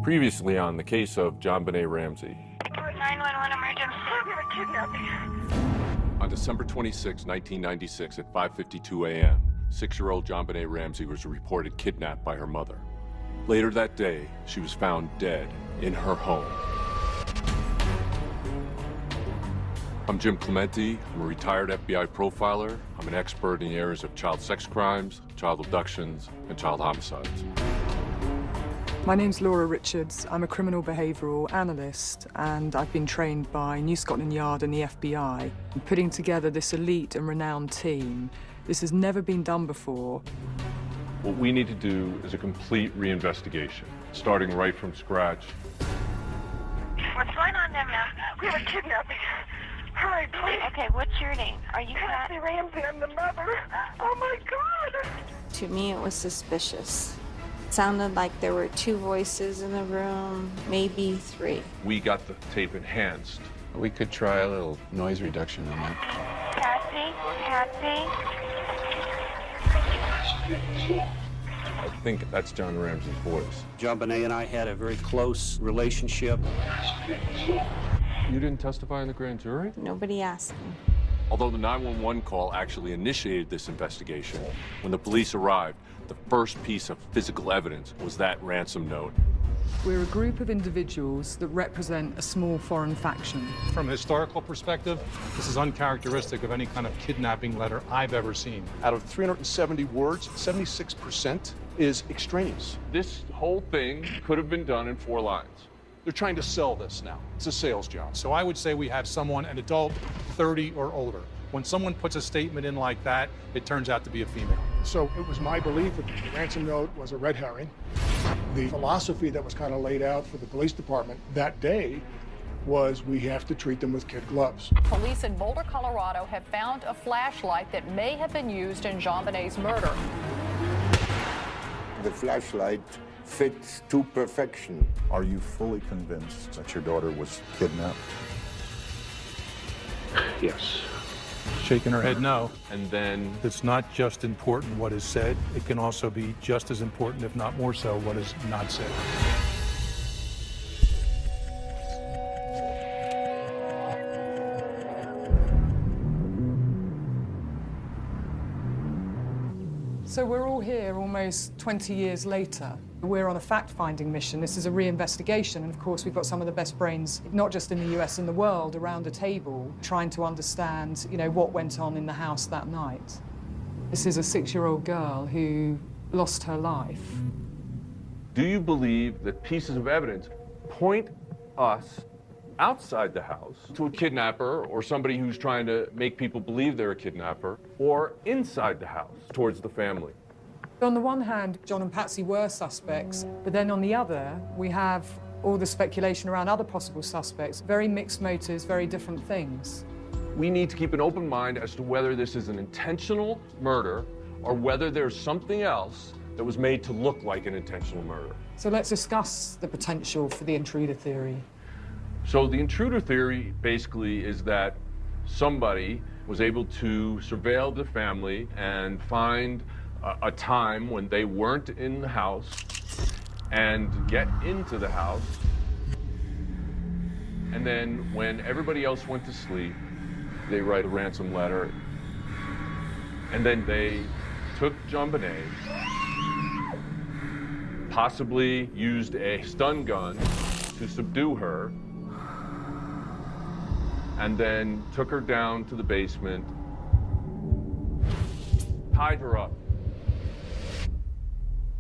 Previously on the case of JonBenét Ramsey. 911 emergency. We have a kidnapping. On December 26, 1996 at 5:52 a.m., 6-year-old JonBenét Ramsey was reported kidnapped by her mother. Later that day, she was found dead in her home. I'm Jim Clemente. I'm a retired FBI profiler. I'm an expert in the areas of child sex crimes, child abductions, and child homicides. My name's Laura Richards. I'm a criminal behavioural analyst, and I've been trained by New Scotland Yard and the FBI in putting together this elite and renowned team. This has never been done before. What we need to do is a complete reinvestigation, starting right from scratch. What's going on there, ma'am? We have a kidnapping. Hurry, please. Okay, what's your name? Are you Ramsey? Ramsey, I'm the mother. Oh my God! To me, it was suspicious. It sounded like there were 2 voices in the room, maybe 3. We got the tape enhanced. We could try a little noise reduction on that. Patsy? I think that's John Ramsey's voice. JonBenét and I had a very close relationship. You didn't testify in the grand jury? Nobody asked me. Although the 911 call actually initiated this investigation, when the police arrived, the first piece of physical evidence was that ransom note. We're a group of individuals that represent a small foreign faction. From a historical perspective, this is uncharacteristic of any kind of kidnapping letter I've ever seen. Out of 370 words, 76% is extraneous. This whole thing could have been done in 4 lines. They're trying to sell this now. It's a sales job. So I would say we have someone, an adult, 30 or older. When someone puts a statement in like that, it turns out to be a female. So it was my belief that the ransom note was a red herring. The philosophy that was kind of laid out for the police department that day was we have to treat them with kid gloves. Police in Boulder, Colorado have found a flashlight that may have been used in JonBenét's murder. The flashlight fits to perfection. Are you fully convinced that your daughter was kidnapped? Yes. Shaking her head no. And then It's not just important what is said, it can also be just as important, if not more so, what is not said. So we're all here almost 20 years later. We're on a fact-finding mission. This is a reinvestigation, and of course we've got some of the best brains, not just in the US and the world, around a table trying to understand, what went on in the house that night. This is a 6-year-old girl who lost her life. do you believe that pieces of evidence point us outside the house to a kidnapper or somebody who's trying to make people believe they're a kidnapper, or inside the house towards the family? On the one hand, John and Patsy were suspects, but then on the other, we have all the speculation around other possible suspects, very mixed motives, very different things. We need to keep an open mind as to whether this is an intentional murder or whether there's something else that was made to look like an intentional murder. So let's discuss the potential for the intruder theory. So the intruder theory basically is that somebody was able to surveil the family and find a time when they weren't in the house and get into the house. And then when everybody else went to sleep, they write a ransom letter. And then they took JonBenét, possibly used a stun gun to subdue her, and then took her down to the basement, tied her up,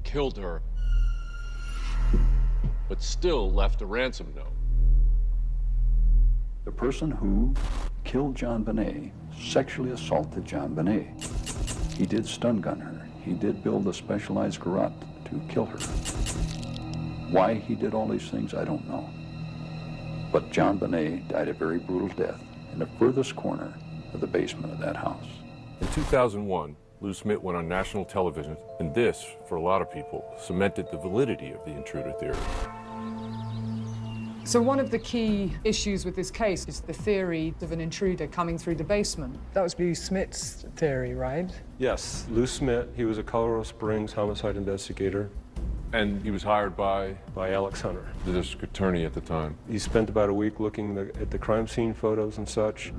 killed her, but still left a ransom note. The person who killed JonBenét sexually assaulted JonBenét. He did stun gun her. He did build a specialized garrote to kill her. Why he did all these things, I don't know. But JonBenét died a very brutal death in the furthest corner of the basement of that house. In 2001, Lou Smith went on national television, and this, for a lot of people, cemented the validity of the intruder theory. So one of the key issues with this case is the theory of an intruder coming through the basement. That was Lou Smith's theory, right? Yes, Lou Smith, he was a Colorado Springs homicide investigator. And he was hired by Alex Hunter, the district attorney at the time. He spent about a week looking at the crime scene photos and such,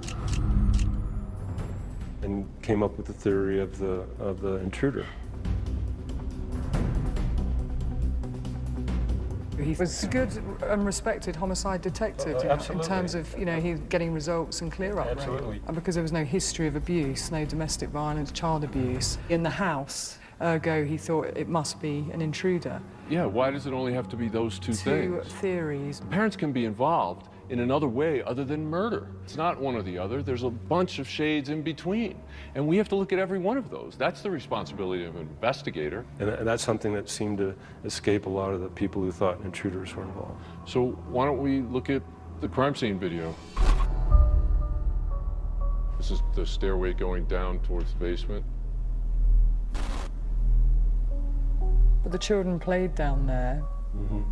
and came up with the theory of the intruder. He was a good and respected homicide detective in terms of, he's getting results and clear up. Absolutely. Right? And because there was no history of abuse, no domestic violence, child abuse in the house, ergo he thought it must be an intruder. Yeah, why does it only have to be those two things? Two theories. Parents can be involved in another way other than murder. It's not one or the other. There's a bunch of shades in between. And we have to look at every one of those. That's the responsibility of an investigator. And that's something that seemed to escape a lot of the people who thought intruders were involved. So why don't we look at the crime scene video? This is the stairway going down towards the basement. But the children played down there. Mm-hmm.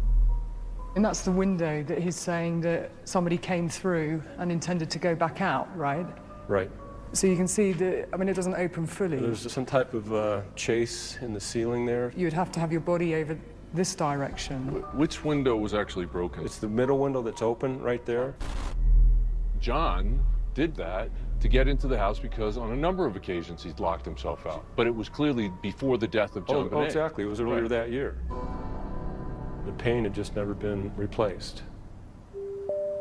And that's the window that he's saying that somebody came through and intended to go back out, right? Right. So you can see that, it doesn't open fully. There's some type of chase in the ceiling there. You'd have to have your body over this direction. Which window was actually broken? It's the middle window that's open right there. John did that to get into the house because on a number of occasions he's locked himself out. But it was clearly before the death of JonBenét. Oh, exactly. It was earlier that year. The pane had just never been replaced.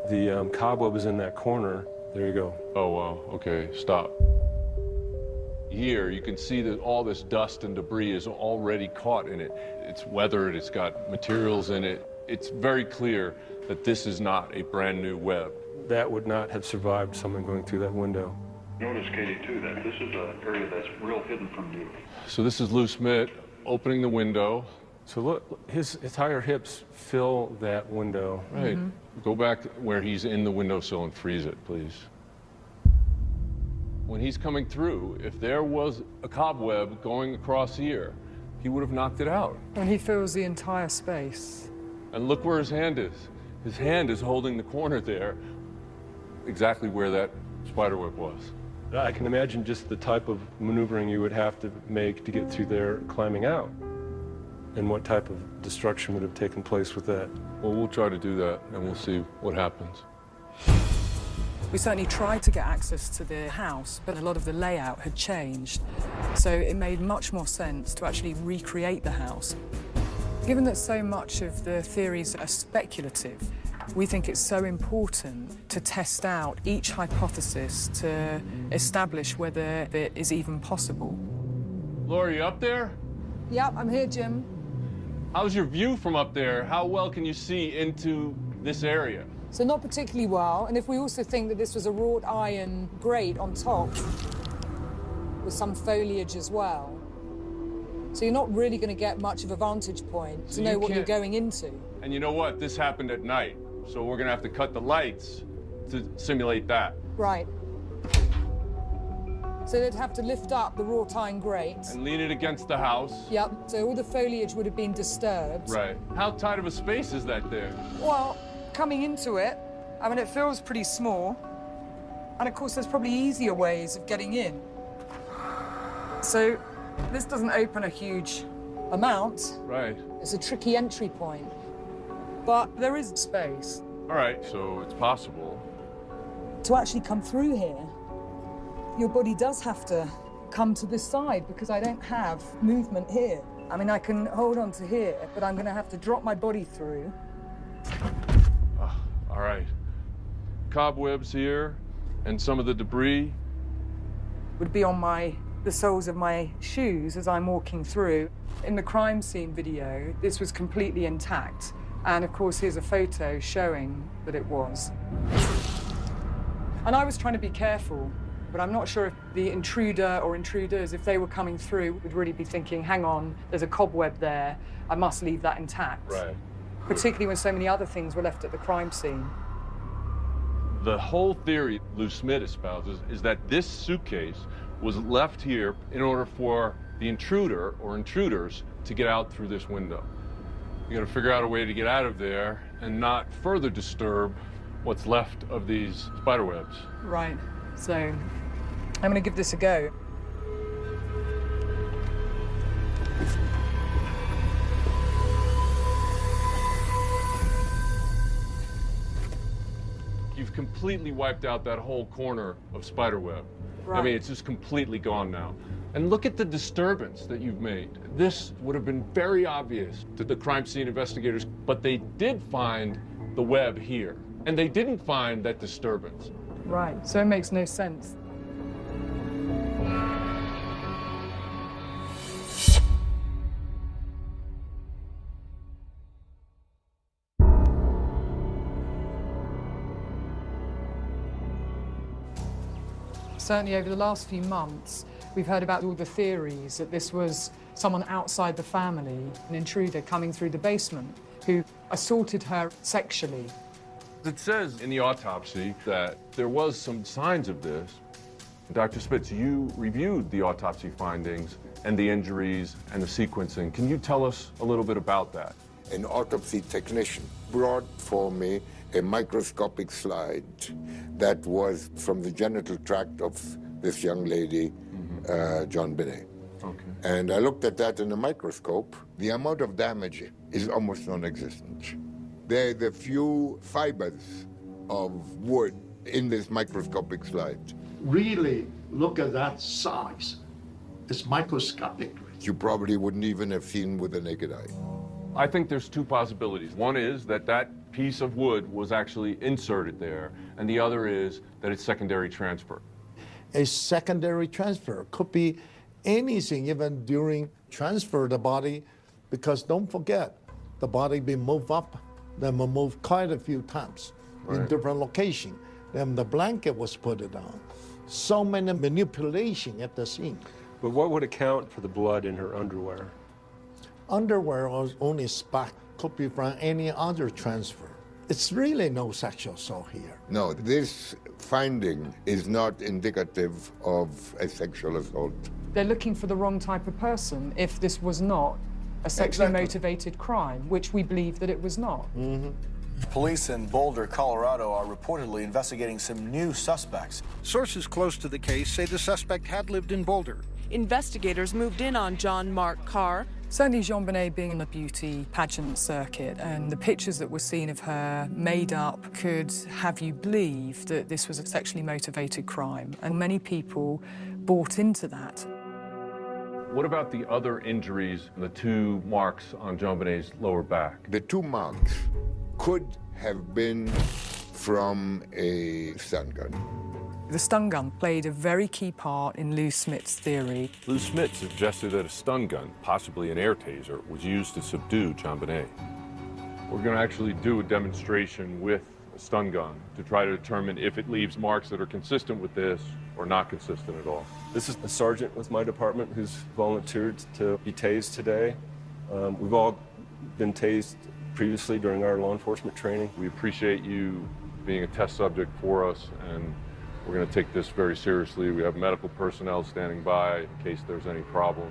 The cobweb is in that corner. There you go. Oh, wow. Okay, stop. Here, you can see that all this dust and debris is already caught in it. It's weathered, it's got materials in it. It's very clear that this is not a brand new web. That would not have survived someone going through that window. Notice, Katie, too, that this is an area that's real hidden from view. So this is Lou Smith opening the window. So look, his entire hips fill that window. Right. Mm-hmm. Go back where he's in the windowsill and freeze it, please. When he's coming through, if there was a cobweb going across here, he would have knocked it out. And he fills the entire space. And look where his hand is. His hand is holding the corner there, exactly where that spiderweb was. I can imagine just the type of maneuvering you would have to make to get through there climbing out. And what type of destruction would have taken place with that? Well, we'll try to do that, and we'll see what happens. We certainly tried to get access to the house, but a lot of the layout had changed. So it made much more sense to actually recreate the house. Given that so much of the theories are speculative, we think it's so important to test out each hypothesis to establish whether it is even possible. Laura, you up there? Yep, I'm here, Jim. How's your view from up there? How well can you see into this area? So not particularly well, and if we also think that this was a wrought iron grate on top with some foliage as well, so you're not really going to get much of a vantage point to know what you're going into. And you know what? This happened at night, so we're going to have to cut the lights to simulate that. Right. So they'd have to lift up the wrought iron grate. And lean it against the house. Yep, so all the foliage would have been disturbed. Right. How tight of a space is that there? Well, coming into it, it feels pretty small. And of course, there's probably easier ways of getting in. So this doesn't open a huge amount. Right. It's a tricky entry point. But there is space. All right, so it's possible. To actually come through here, your body does have to come to this side because I don't have movement here. I can hold on to here, but I'm going to have to drop my body through. All right. Cobwebs here and some of the debris. Would be on the soles of my shoes as I'm walking through. In the crime scene video, this was completely intact. And of course, here's a photo showing that it was. And I was trying to be careful, but I'm not sure if the intruder or intruders, if they were coming through, would really be thinking, hang on, there's a cobweb there, I must leave that intact. Right. Particularly when so many other things were left at the crime scene. The whole theory Lou Smith espouses is that this suitcase was left here in order for the intruder or intruders to get out through this window. You gotta figure out a way to get out of there and not further disturb what's left of these spiderwebs. Right, so I'm gonna give this a go. we've completely wiped out that whole corner of spiderweb. Right. I mean, it's just completely gone now. And look at the disturbance that you've made. This would have been very obvious to the crime scene investigators, but they did find the web here, and they didn't find that disturbance. Right, so it makes no sense. Certainly over the last few months, we've heard about all the theories that this was someone outside the family, an intruder coming through the basement, who assaulted her sexually. It says in the autopsy that there was some signs of this. Dr. Spitz, you reviewed the autopsy findings and the injuries and the sequencing. Can you tell us a little bit about that? An autopsy technician brought for me a microscopic slide that was from the genital tract of this young lady, JonBenét. Okay. And I looked at that in a microscope. The amount of damage is almost non-existent. There are the few fibers of wood in this microscopic slide. Really look at that size. It's microscopic. You probably wouldn't even have seen with the naked eye. I think there's two possibilities. One is that that piece of wood was actually inserted there, and the other is that it's secondary transfer. A secondary transfer could be anything, even during transfer of the body, because don't forget, the body been moved up, then we moved quite a few times in different locations. Then the blanket was put it on. So many manipulation at the scene. But what would account for the blood in her underwear? Underwear was only spot, could be from any other transfer. It's really no sexual assault here. No, this finding is not indicative of a sexual assault. They're looking for the wrong type of person if this was not a sexually motivated crime, which we believe that it was not. Police in Boulder, Colorado are reportedly investigating some new suspects. Sources close to the case say the suspect had lived in Boulder. Investigators moved in on John Mark Carr. Certainly JonBenét being in the beauty pageant circuit, and the pictures that were seen of her made up could have you believe that this was a sexually motivated crime, and many people bought into that. What about the other injuries, the two marks on JonBenét's lower back? The two marks could have been from a stun gun. The stun gun played a very key part in Lou Smith's theory. Lou Smith suggested that a stun gun, possibly an air taser, was used to subdue JonBenét. We're going to actually do a demonstration with a stun gun to try to determine if it leaves marks that are consistent with this or not consistent at all. This is a sergeant with my department who's volunteered to be tased today. We've all been tased previously during our law enforcement training. We appreciate you being a test subject for us, and we're going to take this very seriously. We have medical personnel standing by in case there's any problem.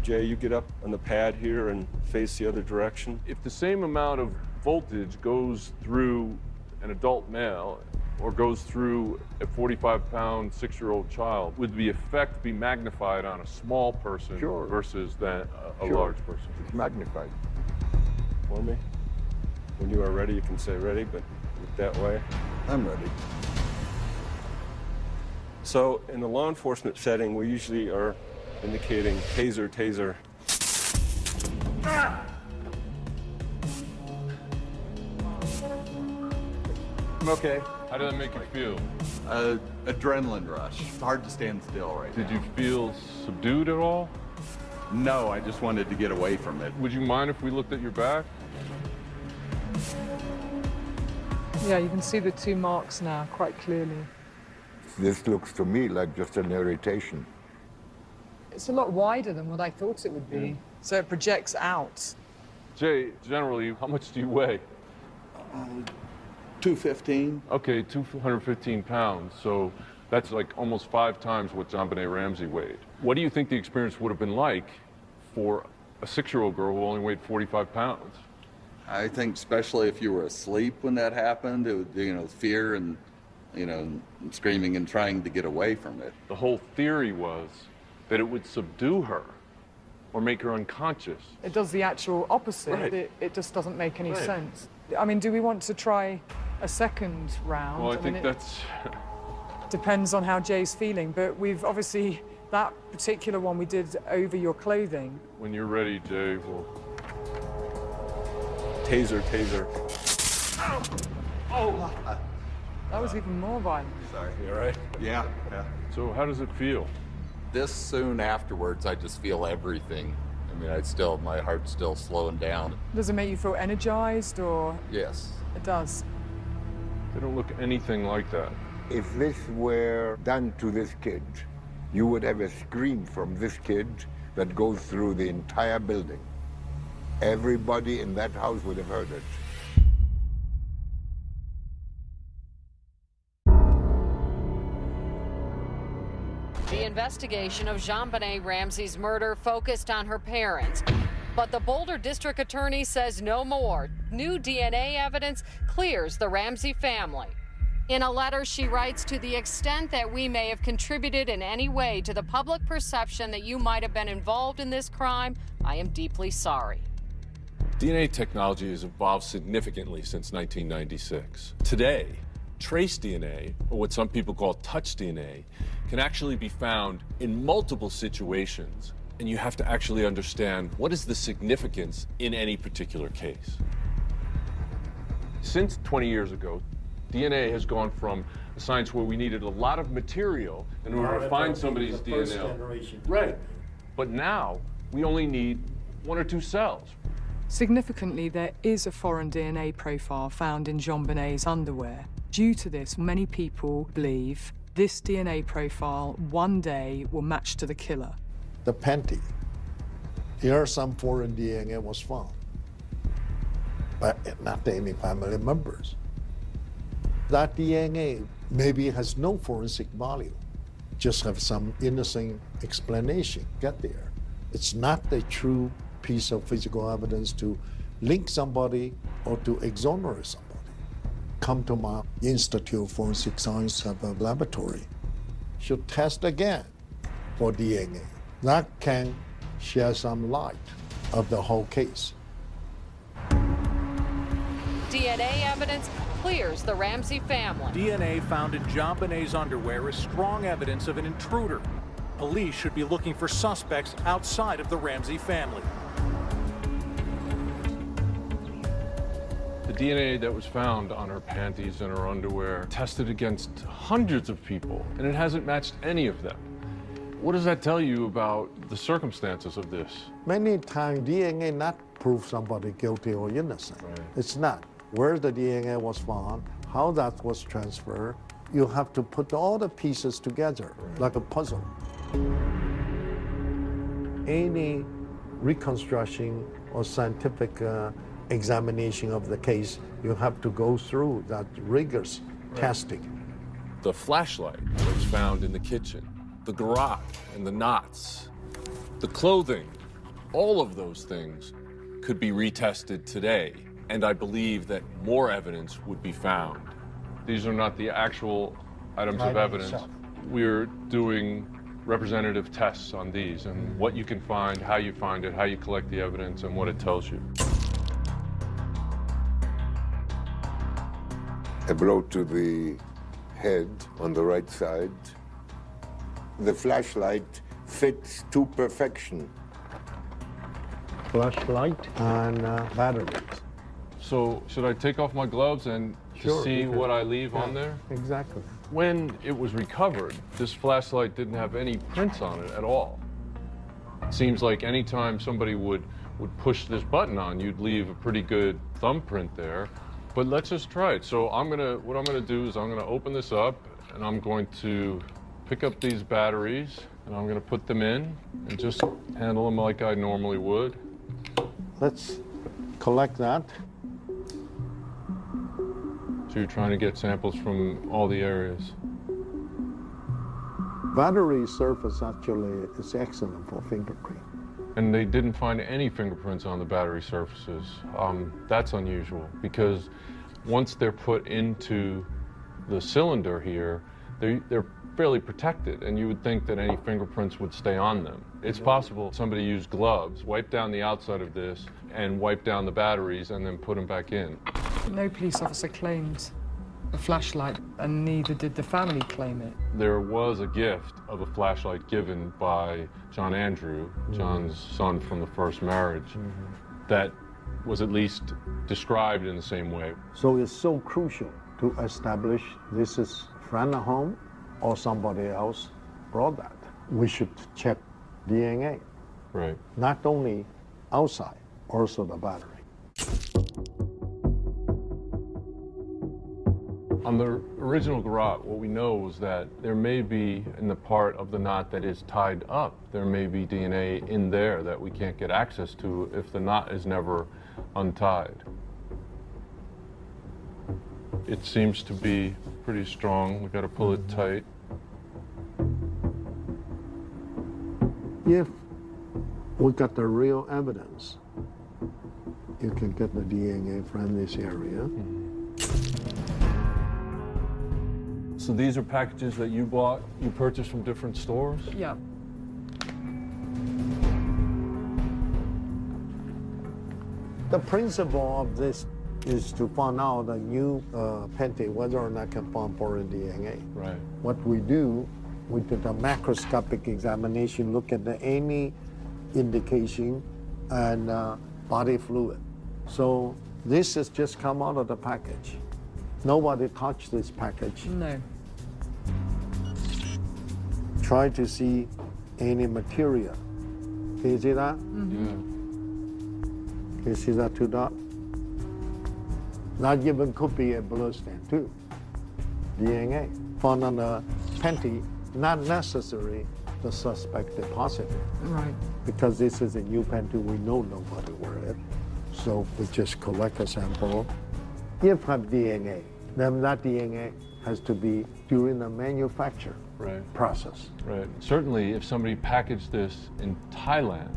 Jay, you get up on the pad here and face the other direction. If the same amount of voltage goes through an adult male or goes through a 45-pound, 6-year-old child, would the effect be magnified on a small person versus a large person? It's magnified. For me? When you are ready, you can say ready, but look that way. I'm ready. So in the law enforcement setting, we usually are indicating taser, taser. I'm okay. How did that make you feel? Adrenaline rush. It's hard to stand still right now. Did you feel subdued at all? No, I just wanted to get away from it. Would you mind if we looked at your back? Yeah, you can see the two marks now quite clearly. This looks to me like just an irritation. It's a lot wider than what I thought it would be, so it projects out. Jay, generally, how much do you weigh? 215. Okay, 215 pounds. So that's like almost 5 times what JonBenét Ramsey weighed. What do you think the experience would have been like for a 6-year-old girl who only weighed 45 pounds? I think especially if you were asleep when that happened, it would, fear and, screaming and trying to get away from it. The whole theory was that it would subdue her or make her unconscious. It does the actual opposite. Right. It just doesn't make any sense. I mean, do we want to try a second round. Well, I think that's... Depends on how Jay's feeling, but we've obviously, that particular one we did over your clothing. When you're ready, Jay, we'll... Taser, taser. Oh! That was even more violent. Sorry, you all right? Yeah. So how does it feel? This soon afterwards, I just feel everything. I mean, my heart's still slowing down. Does it make you feel energized, or? Yes. It does. They don't look anything like that. If this were done to this kid, you would have a scream from this kid that goes through the entire building. Everybody in that house would have heard it. The investigation of JonBenét Ramsey's murder focused on her parents. But the Boulder District Attorney says no more. New DNA evidence clears the Ramsey family. In a letter, she writes, "To the extent that we may have contributed in any way to the public perception that you might have been involved in this crime, I am deeply sorry." DNA technology has evolved significantly since 1996. Today, trace DNA, or what some people call touch DNA, can actually be found in multiple situations, and you have to actually understand what is the significance in any particular case. Since 20 years ago, DNA has gone from a science where we needed a lot of material in order to find somebody's DNA. Right. But now, we only need 1 or 2 cells. Significantly, there is a foreign DNA profile found in JonBenét's underwear. Due to this, many people believe this DNA profile one day will match to the killer. The panty. Here some foreign DNA was found, but not any family members. That DNA maybe has no forensic value, just have some innocent explanation, get there. It's not the true piece of physical evidence to link somebody or to exonerate somebody. Come to my Institute of Forensic Science have a laboratory. Should test again for DNA. That can shed some light of the whole case. DNA evidence clears the Ramsey family. DNA found in JonBenét's underwear is strong evidence of an intruder. Police should be looking for suspects outside of the Ramsey family. The DNA that was found on her panties and her underwear tested against hundreds of people, and it hasn't matched any of them. What does that tell you about the circumstances of this? Many times DNA not prove somebody guilty or innocent. Right. It's not. Where the DNA was found, how that was transferred, you have to put all the pieces together, right, like a puzzle. Any reconstruction or scientific examination of the case, you have to go through that rigorous testing. The flashlight that was found in the kitchen, the garage and the knots, the clothing, all of those things could be retested today, and I believe that more evidence would be found. These are not the actual items of evidence. We're doing representative tests on these and what you can find, how you find it, how you collect the evidence, and what it tells you. A blow to the head on the right side. The flashlight fits to perfection. Flashlight and batteries. So should I take off my gloves and see what I leave on there? Exactly. When it was recovered, this flashlight didn't have any prints on it at all. It seems like anytime somebody would push this button on, you'd leave a pretty good thumbprint there. But let's just try it. So what I'm gonna do is I'm gonna open this up and I'm going to pick up these batteries and I'm gonna put them in and just handle them like I normally would. Let's collect that. So you're trying to get samples from all the areas. Battery surface actually is excellent for fingerprint. And they didn't find any fingerprints on the battery surfaces. That's unusual because once they're put into the cylinder here, they're fairly protected, and you would think that any fingerprints would stay on them. It's possible somebody used gloves, wiped down the outside of this, and wiped down the batteries, and then put them back in. No police officer claimed a flashlight, and neither did the family claim it. There was a gift of a flashlight given by John Andrew, John's son from the first marriage, that was at least described in the same way. So it's so crucial to establish this is friend at home or somebody else brought that. We should check DNA. Right. Not only outside, also the battery. On the original garrote, what we know is that there may be, in the part of the knot that is tied up, there may be DNA in there that we can't get access to if the knot is never untied. It seems to be pretty strong. We got to pull it tight. If we got the real evidence, you can get the DNA from this area. So these are packages that you bought, you purchased from different stores? Yeah. The principle of this is to find out the new panty, whether or not can find foreign DNA. Right. What we do, we did a macroscopic examination, look at any indication and body fluid. So this has just come out of the package. Nobody touched this package. No. Try to see any material. Can you see that? Yeah. Can you see that two dots? That even could be a blood stain too. DNA found on the panty, not necessary the suspect deposited. Right. Because this is a new panty, we know nobody wore it. So we just collect a sample. If have DNA, then that DNA has to be during the manufacture process. Right. Certainly, if somebody packaged this in Thailand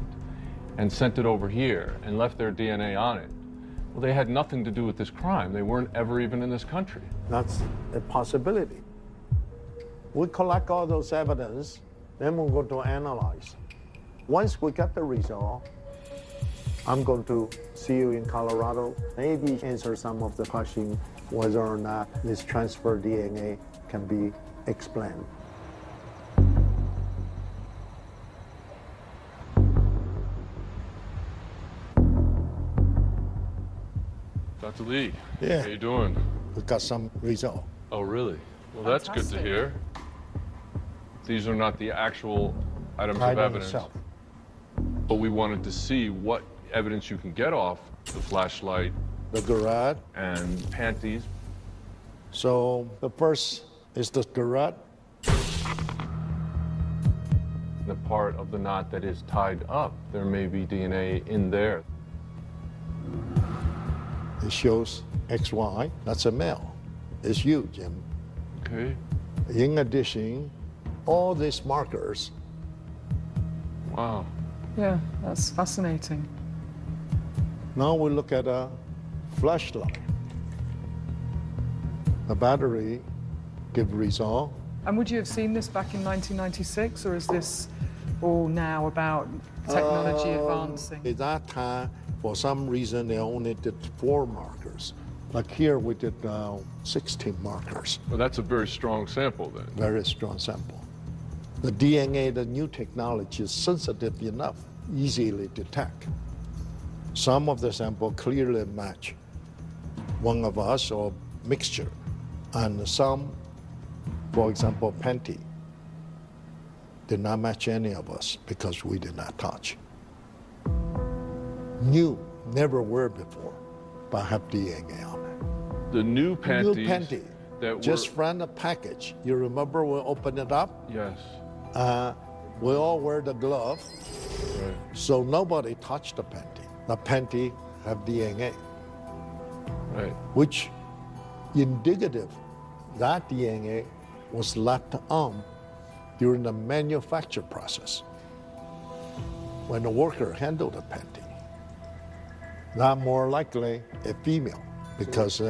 and sent it over here and left their DNA on it, well, they had nothing to do with this crime. They weren't ever even in this country. That's a possibility. We collect all those evidence, then we're going to analyze. Once we get the result, I'm going to see you in Colorado, maybe answer some of the questions whether or not this transfer DNA can be explained. Dr. Lee, Yeah. how you doing? We got some result. Oh, really? Well, that's good to hear. These are not the actual items of Item evidence, itself. but we wanted to see what evidence you can get off the flashlight, the garrote, and panties. So the first is the garrote. The part of the knot that is tied up, there may be DNA in there. It shows XY, that's a male. It's you, Jim. Okay. In addition, all these markers. Wow. Yeah, that's fascinating. Now we look at a flashlight. The battery give result. And would you have seen this back in 1996, or is this all now about technology advancing? At that time, for some reason, they only did 4 markers. Like here, we did 16 markers. Well, that's a very strong sample then. Very strong sample. The DNA, the new technology, is sensitive enough, easily detect. Some of the sample clearly match one of us or mixture, and some, for example, panty, did not match any of us because we did not touch. New, never were before, but have DNA on it. The new panties. New panty, that just were... from the package. You remember we opened it up? Yes. We all wear the glove, right. So nobody touched the panty. The panty have DNA, right? Which indicative that DNA was left on during the manufacture process when the worker handled the panty. Not more likely a female because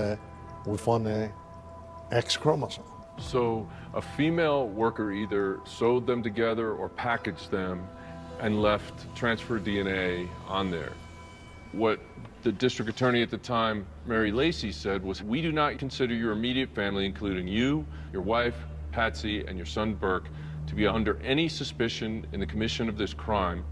we found an X chromosome. So a female worker either sewed them together or packaged them and left transfer DNA on there. What the district attorney at the time, Mary Lacey, said was, "We do not consider your immediate family, including you, your wife, Patsy, and your son Burke, to be under any suspicion in the commission of this crime."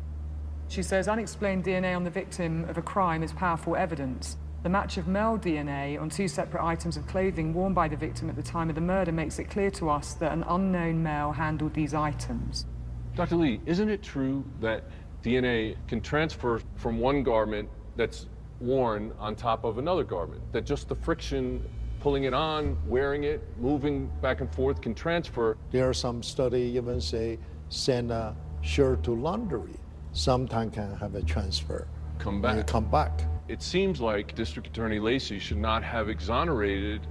She says unexplained DNA on the victim of a crime is powerful evidence. The match of male DNA on 2 separate items of clothing worn by the victim at the time of the murder makes it clear to us that an unknown male handled these items. Dr. Lee, isn't it true that DNA can transfer from one garment that's worn on top of another garment? That just the friction, pulling it on, wearing it, moving back and forth can transfer? There are some studies even say send a shirt to laundry. Sometimes can have a transfer. Come back. And you come back. It seems like District Attorney Lacey should not have exonerated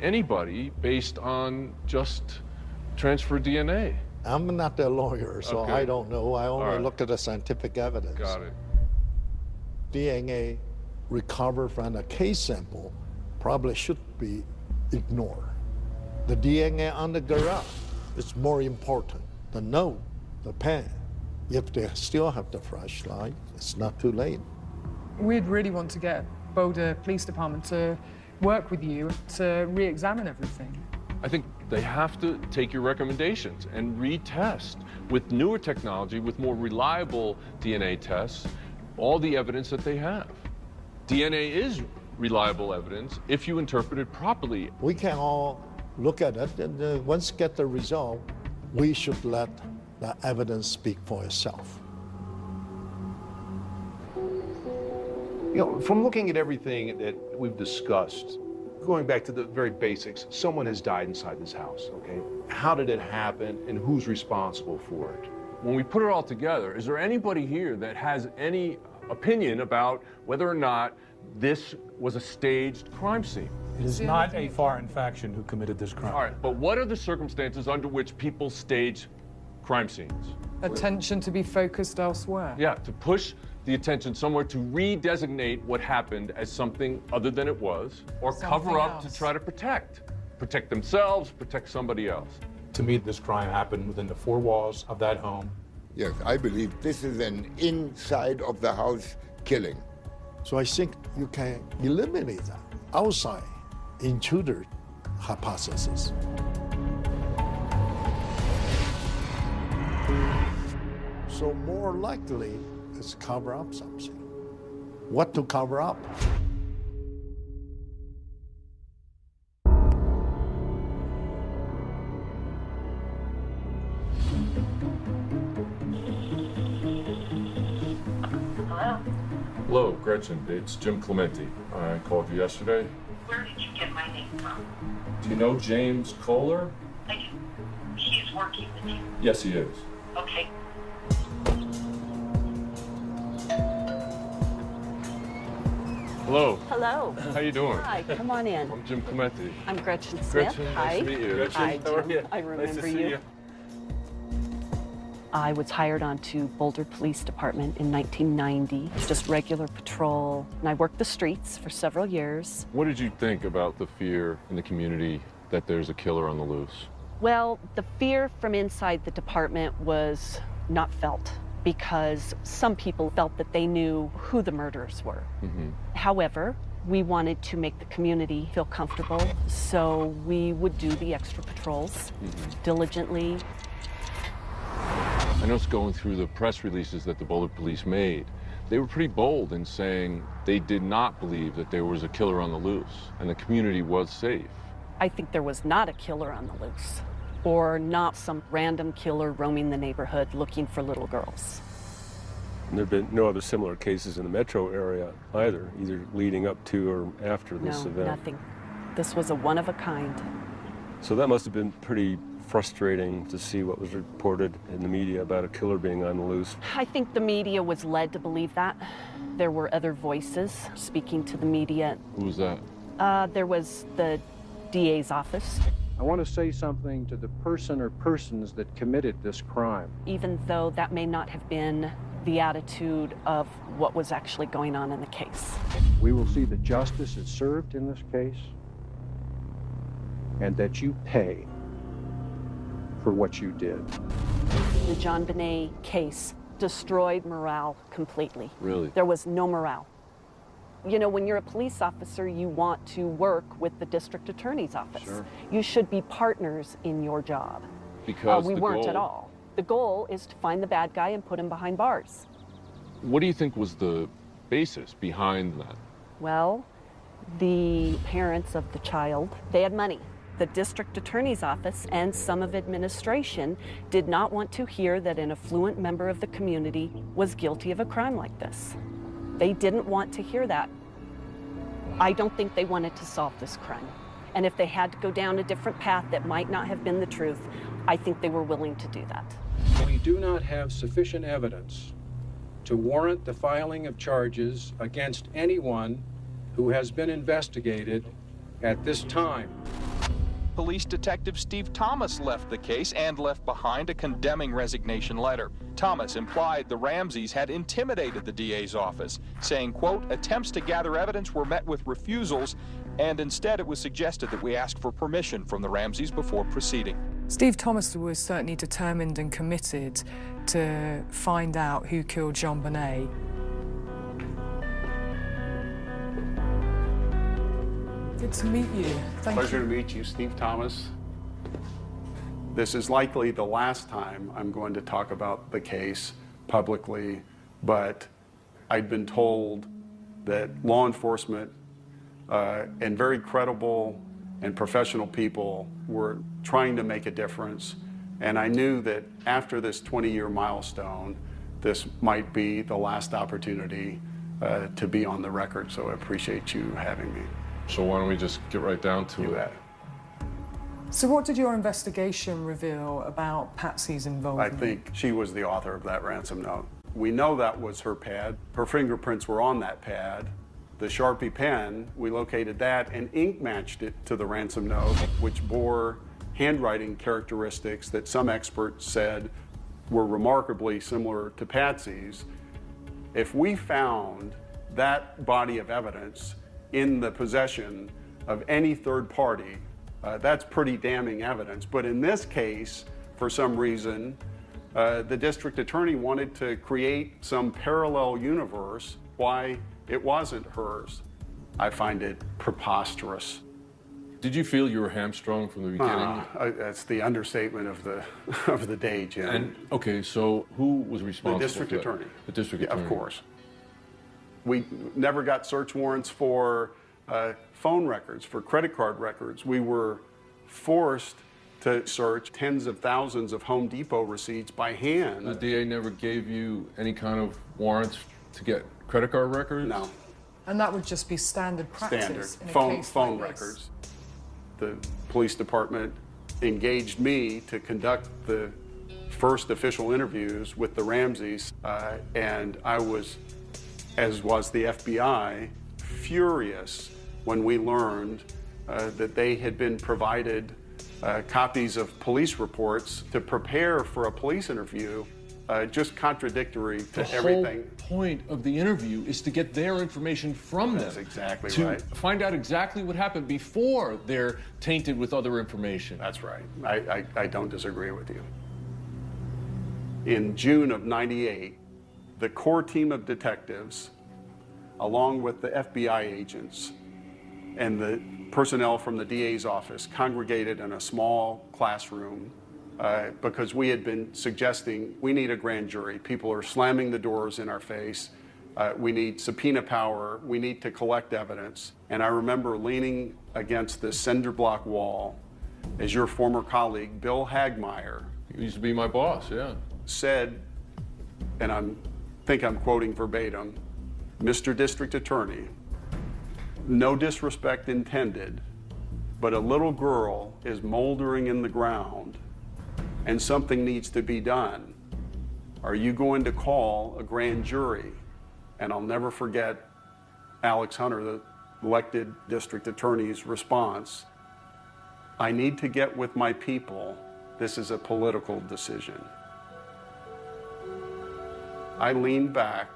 anybody based on just transfer DNA. I'm not a lawyer, so Okay. I don't know. I only right. look at the scientific evidence. Got it. DNA recovered from a case sample probably should be ignored. The DNA on the garage is more important. The note, the pen. If they still have the flashlight, it's not too late. We'd really want to get Boulder Police Department to work with you to re-examine everything. I think they have to take your recommendations and retest with newer technology, with more reliable DNA tests, all the evidence that they have. DNA is reliable evidence if you interpret it properly. We can all look at it, and once get the result, we should let the evidence speak for itself. You know, from looking at everything that we've discussed, going back to the very basics, someone has died inside this house, okay? How did it happen, and who's responsible for it? When we put it all together, is there anybody here that has any opinion about whether or not this was a staged crime scene? It is not a foreign faction who committed this crime. All right, but what are the circumstances under which people stage crime scenes? Attention to be focused elsewhere. Yeah, to push the attention somewhere to redesignate what happened as something other than it was, or cover up to try to protect themselves, protect somebody else. To me, this crime happened within the 4 walls of that home. Yes, I believe this is an inside of the house killing. So I think you can eliminate that outside intruder hypothesis. So more likely is cover up something. What to cover up? Hello, Gretchen. It's Jim Clementi. I called you yesterday. Where did you get my name from? Do you know James Kohler? I do. He's working with you. Yes, he is. Okay. Hello. Hello. How you doing? Hi, come on in. I'm Jim Clementi. I'm Gretchen Smith. Gretchen, Hi. nice to meet you. Gretchen, Hi, how are Jim. you? I remember Nice to see you. I was hired onto Boulder Police Department in 1990, just regular patrol, and I worked the streets for several years. What did you think about the fear in the community that there's a killer on the loose? Well, the fear from inside the department was not felt because some people felt that they knew who the murderers were. However, we wanted to make the community feel comfortable, so we would do the extra patrols diligently. I noticed going through the press releases that the Boulder police made, they were pretty bold in saying they did not believe that there was a killer on the loose and the community was safe. I think there was not a killer on the loose, or not some random killer roaming the neighborhood looking for little girls. And there have been no other similar cases in the metro area either, either leading up to or after this No, event. nothing. This was a one-of-a-kind. So that must have been pretty frustrating to see what was reported in the media about a killer being on the loose. I think the media was led to believe that. There were other voices speaking to the media. Who was that? There was the DA's office. I want to say something to the person or persons that committed this crime. Even though that may not have been the attitude of what was actually going on in the case. We will see that justice is served in this case and that you pay for what you did. The JonBenét case destroyed morale completely. Really? There was no morale. You know, when you're a police officer, you want to work with the district attorney's office. Sure. You should be partners in your job. Because we weren't at all. The goal is to find the bad guy and put him behind bars. What do you think was the basis behind that? Well, the parents of the child, they had money. The district attorney's office and some of administration did not want to hear that an affluent member of the community was guilty of a crime like this. They didn't want to hear that. I don't think they wanted to solve this crime. And if they had to go down a different path that might not have been the truth, I think they were willing to do that. We do not have sufficient evidence to warrant the filing of charges against anyone who has been investigated at this time. Police Detective Steve Thomas left the case and left behind a condemning resignation letter. Thomas implied the Ramseys had intimidated the DA's office, saying, quote, attempts to gather evidence were met with refusals, and instead it was suggested that we ask for permission from the Ramseys before proceeding. Steve Thomas was certainly determined and committed to find out who killed JonBenét. Good to meet you. Thank you. Pleasure to meet you, Steve Thomas. This is likely the last time I'm going to talk about the case publicly, but I'd been told that law enforcement and very credible and professional people were trying to make a difference. And I knew that after this 20-year milestone, this might be the last opportunity to be on the record. So I appreciate you having me. So why don't we just get right down to it? So what did your investigation reveal about Patsy's involvement? I think she was the author of that ransom note. We know that was her pad. Her fingerprints were on that pad. The Sharpie pen, we located that and ink matched it to the ransom note, which bore handwriting characteristics that some experts said were remarkably similar to Patsy's. If we found that body of evidence in the possession of any third party, that's pretty damning evidence. But in this case, for some reason, the district attorney wanted to create some parallel universe why it wasn't hers. I find it preposterous. Did you feel you were hamstrung from the beginning? That's the understatement of the day, Jim. And okay, so who was responsible? The district attorney. The district attorney. Of course. We never got search warrants for phone records, for credit card records. We were forced to search tens of thousands of Home Depot receipts by hand. The DA never gave you any kind of warrants to get credit card records? No. And that would just be standard practice in a case phone like records. this. The police department engaged me to conduct the first official interviews with the Ramseys, and I was, as was the FBI, furious when we learned that they had been provided copies of police reports to prepare for a police interview, just contradictory to everything. The whole point of the interview is to get their information from them. That's exactly to right. Find out exactly what happened before they're tainted with other information. That's right. I don't disagree with you. In June of '98, the core team of detectives, along with the FBI agents and the personnel from the DA's office, congregated in a small classroom because we had been suggesting we need a grand jury. People are slamming the doors in our face. We need subpoena power. We need to collect evidence. And I remember leaning against the cinder block wall as your former colleague, Bill Hagmeyer, he used to be my boss, yeah, said, and I think I'm quoting verbatim, Mr. District Attorney, no disrespect intended, but a little girl is moldering in the ground and something needs to be done. Are you going to call a grand jury? And I'll never forget Alex Hunter, the elected district attorney's response. I need to get with my people. This is a political decision. I leaned back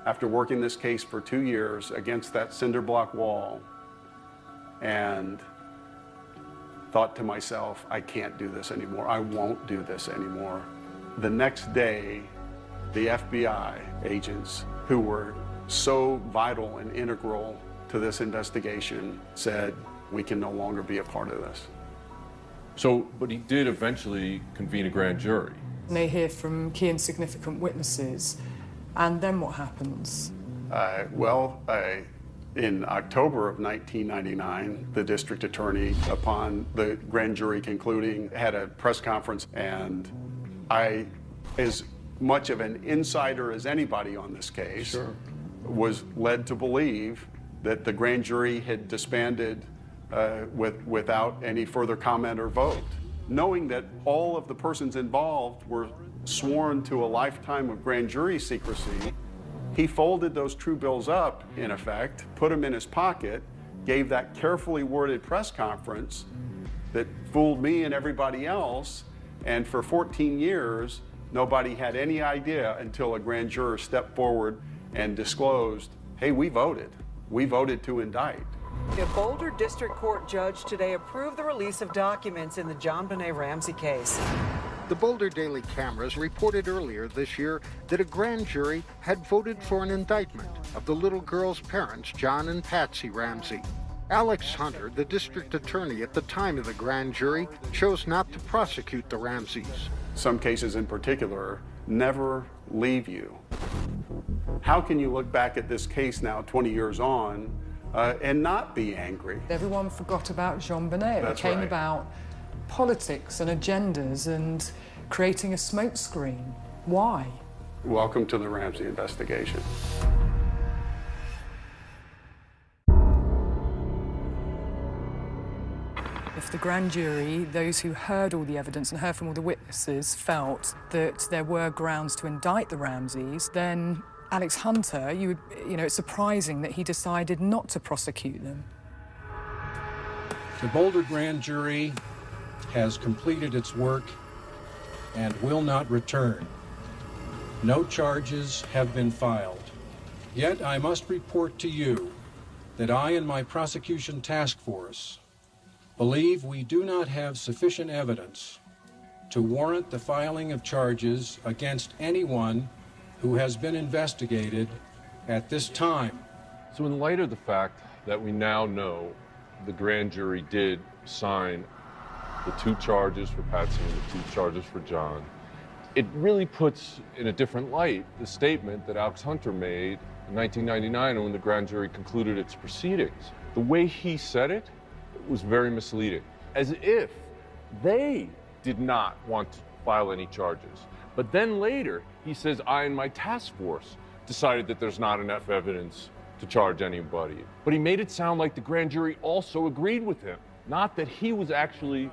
after working this case for 2 years against that cinder block wall and thought to myself, I can't do this anymore. I won't do this anymore. The next day, the FBI agents who were so vital and integral to this investigation, said we can no longer be a part of this. So, but he did eventually convene a grand jury. And they hear from key and significant witnesses, and then what happens? In October of 1999, the district attorney, upon the grand jury concluding, had a press conference, and I, as much of an insider as anybody on this case, was led to believe that the grand jury had disbanded without any further comment or vote. Knowing that all of the persons involved were sworn to a lifetime of grand jury secrecy, he folded those true bills up, in effect, put them in his pocket, gave that carefully worded press conference that fooled me and everybody else, and for 14 years, nobody had any idea until a grand juror stepped forward and disclosed, hey, we voted. We voted to indict. A Boulder District Court judge today approved the release of documents in the JonBenét Ramsey case. The Boulder Daily Cameras reported earlier this year that a grand jury had voted for an indictment of the little girl's parents, John and Patsy Ramsey. Alex Hunter, the district attorney at the time of the grand jury, chose not to prosecute the Ramseys. Some cases in particular never leave you. How can you look back at this case now, 20 years on, and not be angry? Everyone forgot about JonBenét. It became about politics and agendas and creating a smokescreen. Why? Welcome to the Ramsey investigation. If the grand jury, those who heard all the evidence and heard from all the witnesses, felt that there were grounds to indict the Ramseys, then Alex Hunter, it's surprising that he decided not to prosecute them. The Boulder grand jury has completed its work and will not return. No charges have been filed. Yet I must report to you that I and my prosecution task force believe we do not have sufficient evidence to warrant the filing of charges against anyone who has been investigated at this time. So in light of the fact that we now know the grand jury did sign the 2 charges for Patsy and the 2 charges for John, it really puts in a different light the statement that Alex Hunter made in 1999 when the grand jury concluded its proceedings. The way he said it was very misleading, as if they did not want to file any charges. But then later, he says, I and my task force decided that there's not enough evidence to charge anybody. But he made it sound like the grand jury also agreed with him, not that he was actually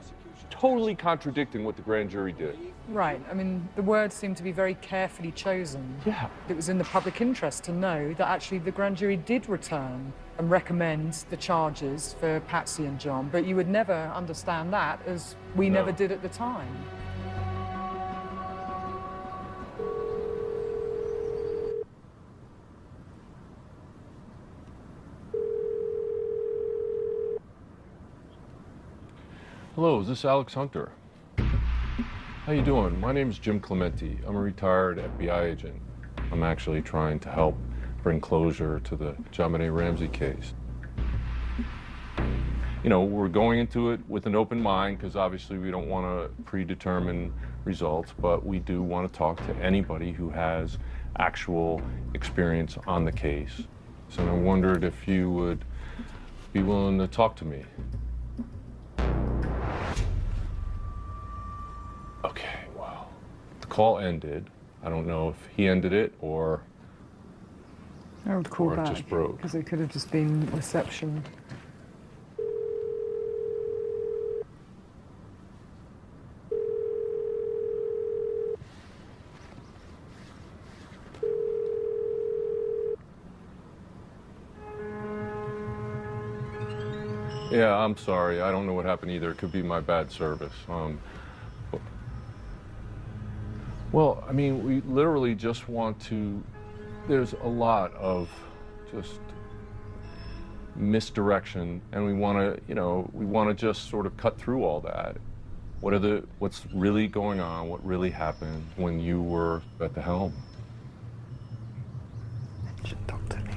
totally contradicting what the grand jury did. Right. I mean, the words seem to be very carefully chosen. Yeah. It was in the public interest to know that actually the grand jury did return and recommend the charges for Patsy and John, but you would never understand that, as we never did at the time. Hello, is this Alex Hunter? How you doing? My name is Jim Clementi. I'm a retired FBI agent. I'm actually trying to help bring closure to the JonBenét Ramsey case. We're going into it with an open mind because obviously we don't want to predetermine results, but we do want to talk to anybody who has actual experience on the case. So I wondered if you would be willing to talk to me. Okay, well, the call ended. I don't know if he ended it or I would call back, it just broke. because it could have just been reception. Yeah, I'm sorry. I don't know what happened either. It could be my bad service. Well, I mean, we literally just want to, there's a lot of just misdirection, and we want to just sort of cut through all that. What's really going on, what really happened when you were at the helm? Talk to me.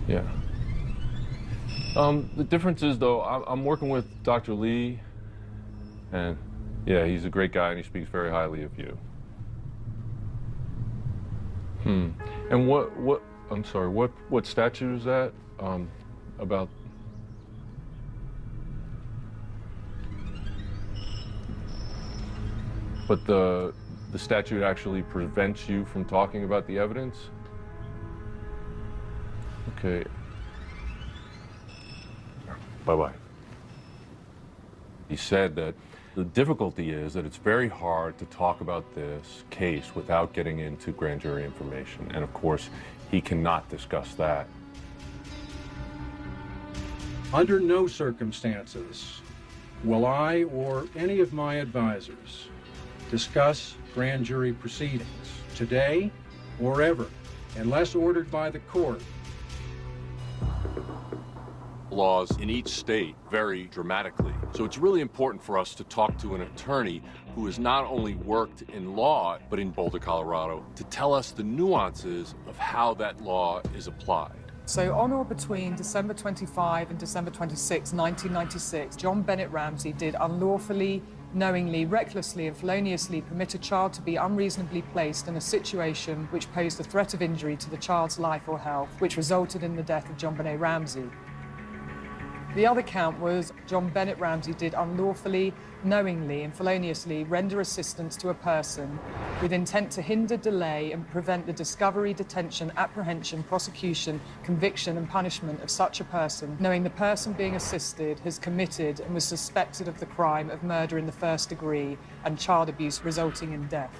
Yeah. The difference is, though, I'm working with Dr. Lee, and yeah, he's a great guy and he speaks very highly of you. And I'm sorry, what statute is that about? But the statute actually prevents you from talking about the evidence? Okay. Bye-bye. He said that the difficulty is that it's very hard to talk about this case without getting into grand jury information. And of course, he cannot discuss that. Under no circumstances will I or any of my advisors discuss grand jury proceedings today or ever, unless ordered by the court. Laws in each state vary dramatically. So it's really important for us to talk to an attorney who has not only worked in law, but in Boulder, Colorado, to tell us the nuances of how that law is applied. So on or between December 25 and December 26, 1996, JonBenét Ramsey did unlawfully, knowingly, recklessly, and feloniously permit a child to be unreasonably placed in a situation which posed a threat of injury to the child's life or health, which resulted in the death of JonBenét Ramsey. The other count was JonBenét Ramsey did unlawfully, knowingly, and feloniously render assistance to a person with intent to hinder, delay, and prevent the discovery, detention, apprehension, prosecution, conviction, and punishment of such a person, knowing the person being assisted has committed and was suspected of the crime of murder in the first degree and child abuse resulting in death.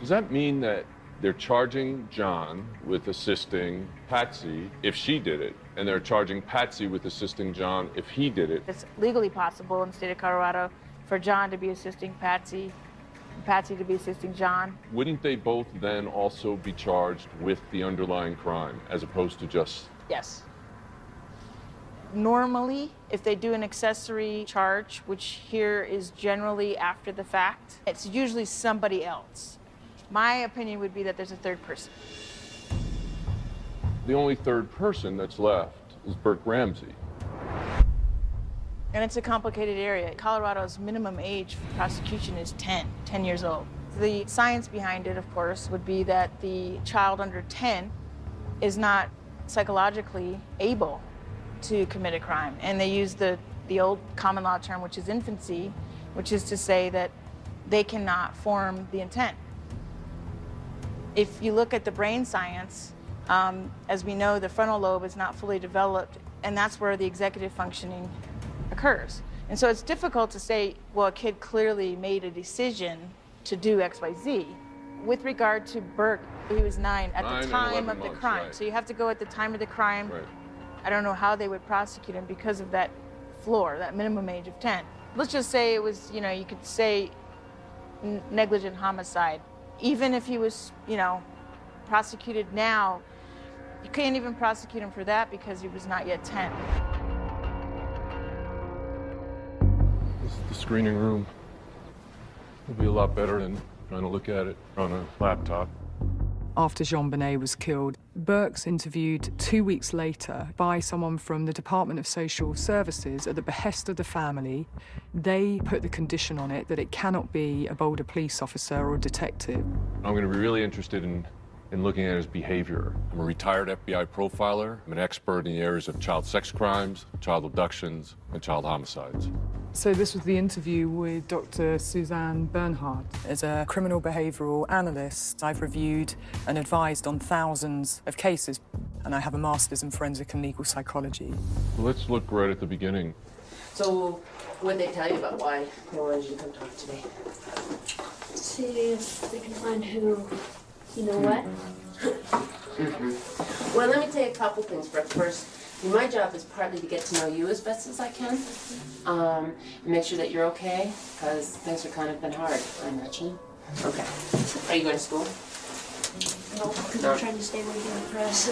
Does that mean that they're charging John with assisting Patsy if she did it, and they're charging Patsy with assisting John if he did it? It's legally possible in the state of Colorado for John to be assisting Patsy, and Patsy to be assisting John. Wouldn't they both then also be charged with the underlying crime, as opposed to just... Yes. Normally, if they do an accessory charge, which here is generally after the fact, it's usually somebody else. My opinion would be that there's a third person. The only third person that's left is Burke Ramsey. And it's a complicated area. Colorado's minimum age for prosecution is 10 years old. The science behind it, of course, would be that the child under 10 is not psychologically able to commit a crime. And they use the old common law term, which is infancy, which is to say that they cannot form the intent. If you look at the brain science, as we know, the frontal lobe is not fully developed, and that's where the executive functioning occurs. And so it's difficult to say, well, a kid clearly made a decision to do X, Y, Z. With regard to Burke, he was 9 at the time of the crime. Right. So you have to go at the time of the crime. Right. I don't know how they would prosecute him because of that floor, that minimum age of 10. Let's just say it was, you know, you could say negligent homicide. Even if he was, you know, prosecuted now, you can't even prosecute him for that because he was not yet 10. This is the screening room. It'll be a lot better than trying to look at it on a laptop. After JonBenét was killed, Burke's interviewed 2 weeks later by someone from the Department of Social Services at the behest of the family. They put the condition on it that it cannot be a Boulder police officer or detective. I'm going to be really interested in looking at his behavior. I'm a retired FBI profiler. I'm an expert in the areas of child sex crimes, child abductions, and child homicides. So this was the interview with Dr. Suzanne Bernhard. As a criminal behavioral analyst, I've reviewed and advised on thousands of cases, and I have a master's in forensic and legal psychology. Well, let's look right at the beginning. So, what did they tell you about why they wanted you to come talk today? See if they can find who, you know what? Well, let me tell you a couple things, Brooke. First, my job is partly to get to know you as best as I can, and make sure that you're okay, because things have kind of been hard, I imagine. Okay. Are you going to school? No, because I'm trying to stay away from the press.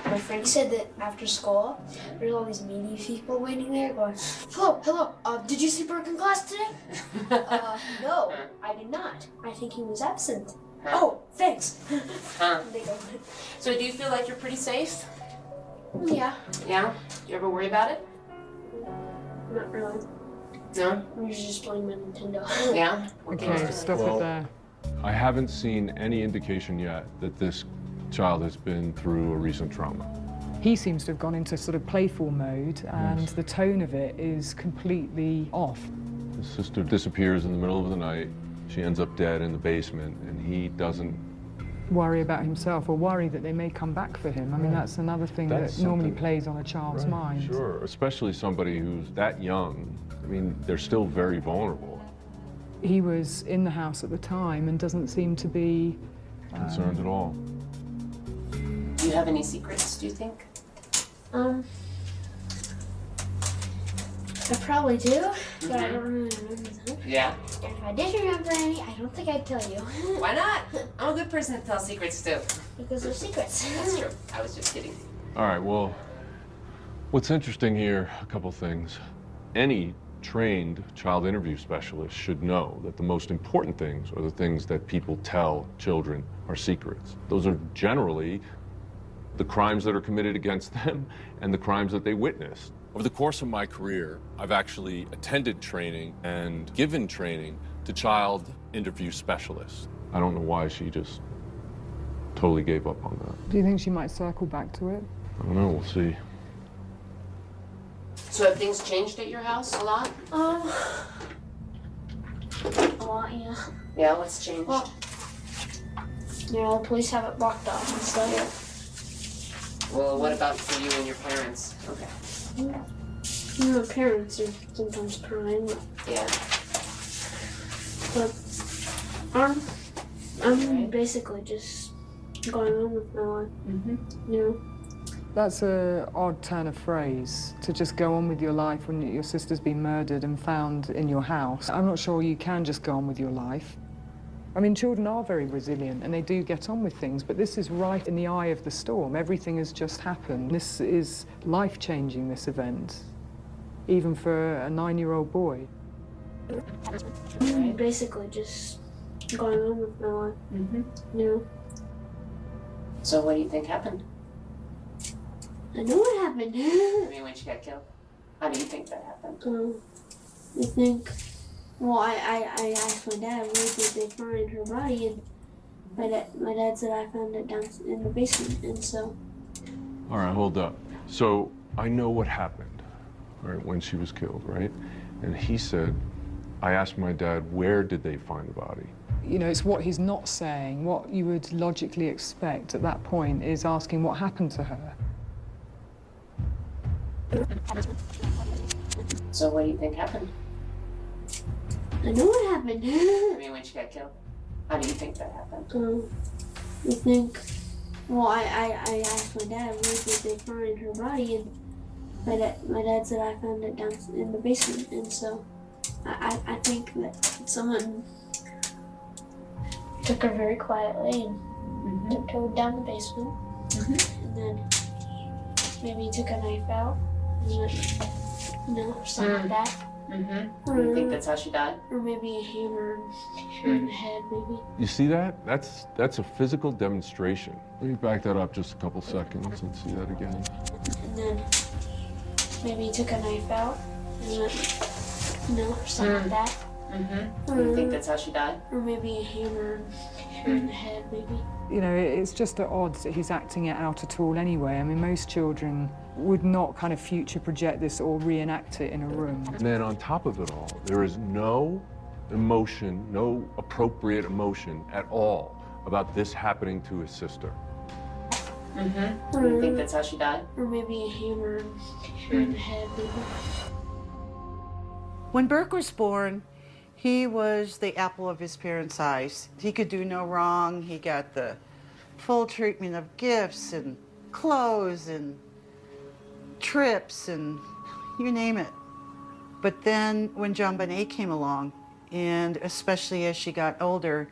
My friend said that after school, there's all these media people waiting there going, hello, did you see Burke in class today? No, I did not. I think he was absent. Oh, thanks. Huh. So do you feel like you're pretty safe? Yeah. Yeah? You ever worry about it? Not really. No? I'm usually just playing my Nintendo. Yeah? Okay, stop it there. I haven't seen any indication yet that this child has been through a recent trauma. He seems to have gone into sort of playful mode, and the tone of it is completely off. His sister disappears in the middle of the night. She ends up dead in the basement, and he doesn't worry about himself or worry that they may come back for him. I mean, that's another thing that normally plays on a child's mind. Sure, especially somebody who's that young. I mean, they're still very vulnerable. He was in the house at the time and doesn't seem to be concerned at all. Do you have any secrets, do you think? I probably do, but I don't really remember them. Yeah? And if I did remember any, I don't think I'd tell you. Why not? I'm a good person to tell secrets too. Because they're secrets. That's true. I was just kidding. All right, well, what's interesting here, a couple things. Any trained child interview specialist should know that the most important things are the things that people tell children are secrets. Those are generally the crimes that are committed against them and the crimes that they witnessed. Over the course of my career, I've actually attended training and given training to child interview specialists. I don't know why she just totally gave up on that. Do you think she might circle back to it? I don't know, we'll see. So have things changed at your house a lot? A lot, yeah. Yeah, what's changed? Well, you know, the police have it blocked off and stuff. Well, what about for you and your parents? Okay. You know, parents are sometimes crying. Yeah. But I'm basically just going on with my life. You know? That's an odd turn of phrase, to just go on with your life when your sister's been murdered and found in your house. I'm not sure you can just go on with your life. I mean, children are very resilient and they do get on with things, but this is right in the eye of the storm. Everything has just happened. This is life-changing, this event, even for a 9-year-old boy. I'm basically just going on with my life. You know? So what do you think happened? I know what happened. I mean, when she got killed? How do you think that happened? I think, well, I asked my dad, where did they find her body? And my dad said I found it down in the basement, and so. All right, hold up. So I know what happened, right, when she was killed, right? And he said, I asked my dad, where did they find the body? You know, it's what he's not saying. What you would logically expect at that point is asking what happened to her. So what do you think happened? I know what happened. I mean, when she got killed? How do you think that happened? I think, well, I asked my dad, where did they find her body? And my dad said I found it down in the basement, and so I think that someone took her very quietly and tiptoed down the basement, and then maybe took a knife out, and then, you know, or something like that. Do you think that's how she died? Or maybe a hammer in the head, maybe. You see that? That's a physical demonstration. Let me back that up just a couple seconds and see that again. And then maybe he took a knife out, and then, you know, or something like that. Do you think that's how she died? Or maybe a hammer in the head, maybe. You know, it's just at odds that he's acting it out at all anyway. I mean, most children would not kind of future project this or reenact it in a room. And then on top of it all, there is no emotion, no appropriate emotion at all about this happening to his sister. Do you think that's how she died? Or maybe a hammer in the head, maybe. When Burke was born, he was the apple of his parents' eyes. He could do no wrong. He got the full treatment of gifts and clothes and trips and you name it. But then when JonBenét came along, and especially as she got older,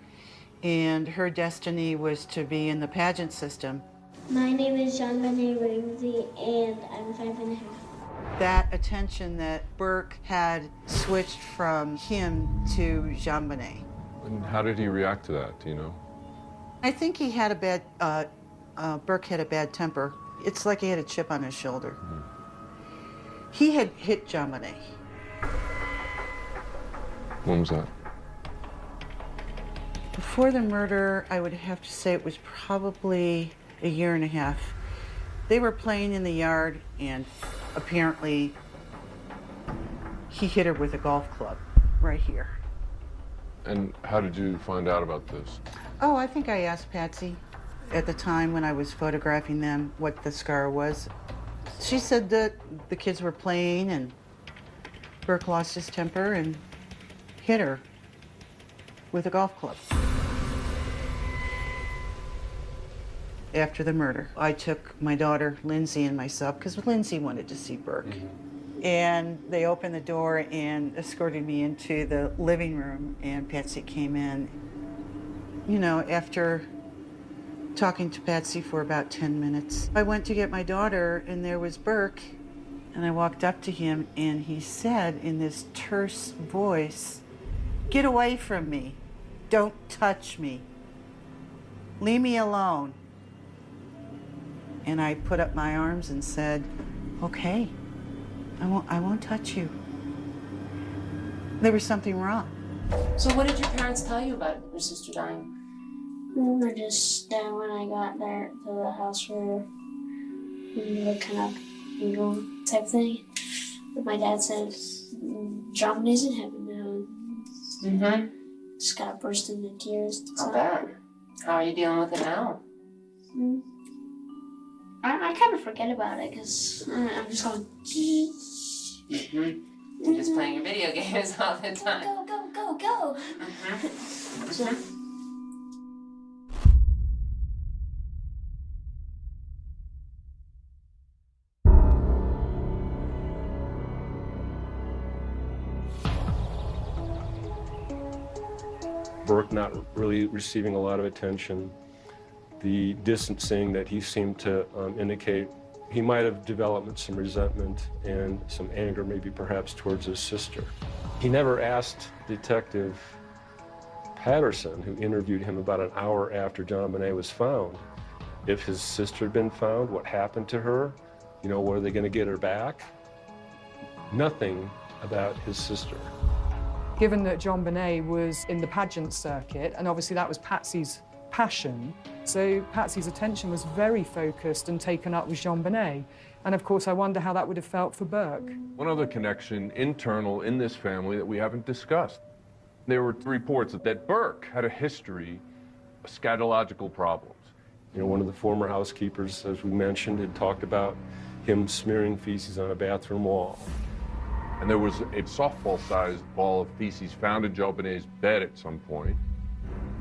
and her destiny was to be in the pageant system. My name is JonBenét Ramsey, and I'm 5.5. That attention that Burke had switched from him to JonBenét. And how did he react to that, do you know? I think he had a bad, Burke had a bad temper, It's like he had a chip on his shoulder. He had hit JonBenét. When was that? Before the murder, I would have to say it was probably a year and a half. They were playing in the yard, and apparently he hit her with a golf club right here. And how did you find out about this? Oh, I think I asked Patsy at the time when I was photographing them what the scar was. She said that the kids were playing and Burke lost his temper and hit her with a golf club. After the murder, I took my daughter, Lindsay, and myself, because Lindsay wanted to see Burke. And they opened the door and escorted me into the living room, and Patsy came in. You know, after talking to Patsy for about 10 minutes, I went to get my daughter, and there was Burke, and I walked up to him, and he said in this terse voice, "Get away from me. Don't touch me. Leave me alone." And I put up my arms and said, "Okay, I won't touch you." There was something wrong. So what did your parents tell you about your sister dying? I just, when I got there to the house where we were kind of funeral type thing, but my dad said, JonBenét's in heaven now. Just got burst into tears. Not bad. How are you dealing with it now? I kind of forget about it because I'm just going. You're just playing your video games all the time. Go. So, Burke not really receiving a lot of attention, the distancing that he seemed to indicate. He might have developed some resentment and some anger, maybe perhaps towards his sister. He never asked Detective Patterson, who interviewed him about an hour after JonBenét was found, if his sister had been found, what happened to her, you know, were they going to get her back? Nothing about his sister. Given that JonBenét was in the pageant circuit, and obviously that was Patsy's passion, so Patsy's attention was very focused and taken up with JonBenét. And of course, I wonder how that would have felt for Burke. One other connection internal in this family that we haven't discussed. There were reports that Burke had a history of scatological problems. You know, one of the former housekeepers, as we mentioned, had talked about him smearing feces on a bathroom wall. And there was a softball-sized ball of feces found in JonBenét's bed at some point.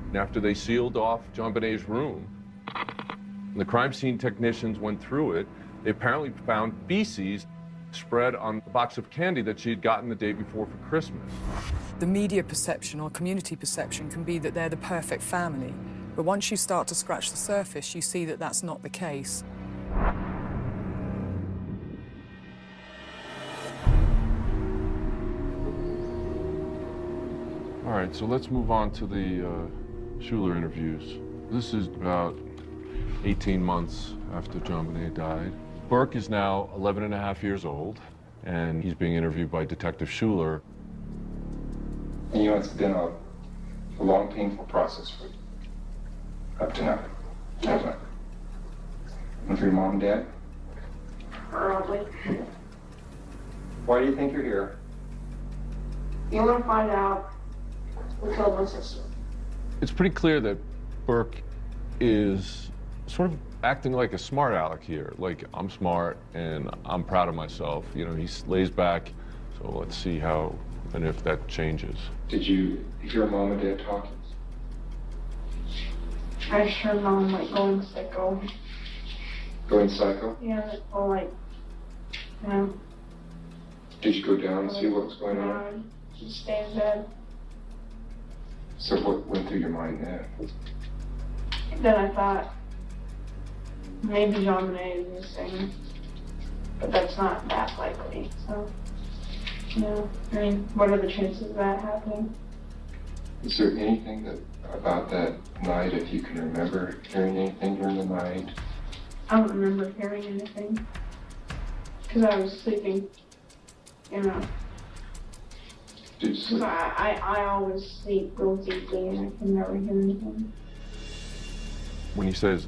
And after they sealed off JonBenét's room, and the crime scene technicians went through it, they apparently found feces spread on a box of candy that she had gotten the day before for Christmas. The media perception or community perception can be that they're the perfect family. But once you start to scratch the surface, you see that that's not the case. All right, so let's move on to the Schuler interviews. This is about 18 months after JonBenét died. Burke is now 11 and a half years old, and he's being interviewed by Detective Schuler. And you know, it's been a long, painful process for you, up to now, hasn't it? And for your mom and dad? Probably. Why do you think you're here? You want to find out who killed my sister? It's pretty clear that Burke is sort of acting like a smart aleck here. Like, I'm smart and I'm proud of myself. You know, he lays back, so let's see how and if that changes. Did you hear mom and dad talking? I just heard mom like going psycho. Going psycho? Yeah, or like, yeah. Did you go down and see what was going on? Just stay in bed. So what went through your mind then? Then I thought, maybe JonBenét is missing, but that's not that likely, so, yeah. I mean, what are the chances of that happening? Is there anything about that night, if you can remember hearing anything during the night, I don't remember hearing anything because I was sleeping, you know. Did you sleep? I always sleep real deeply and I can never hear anything. When he says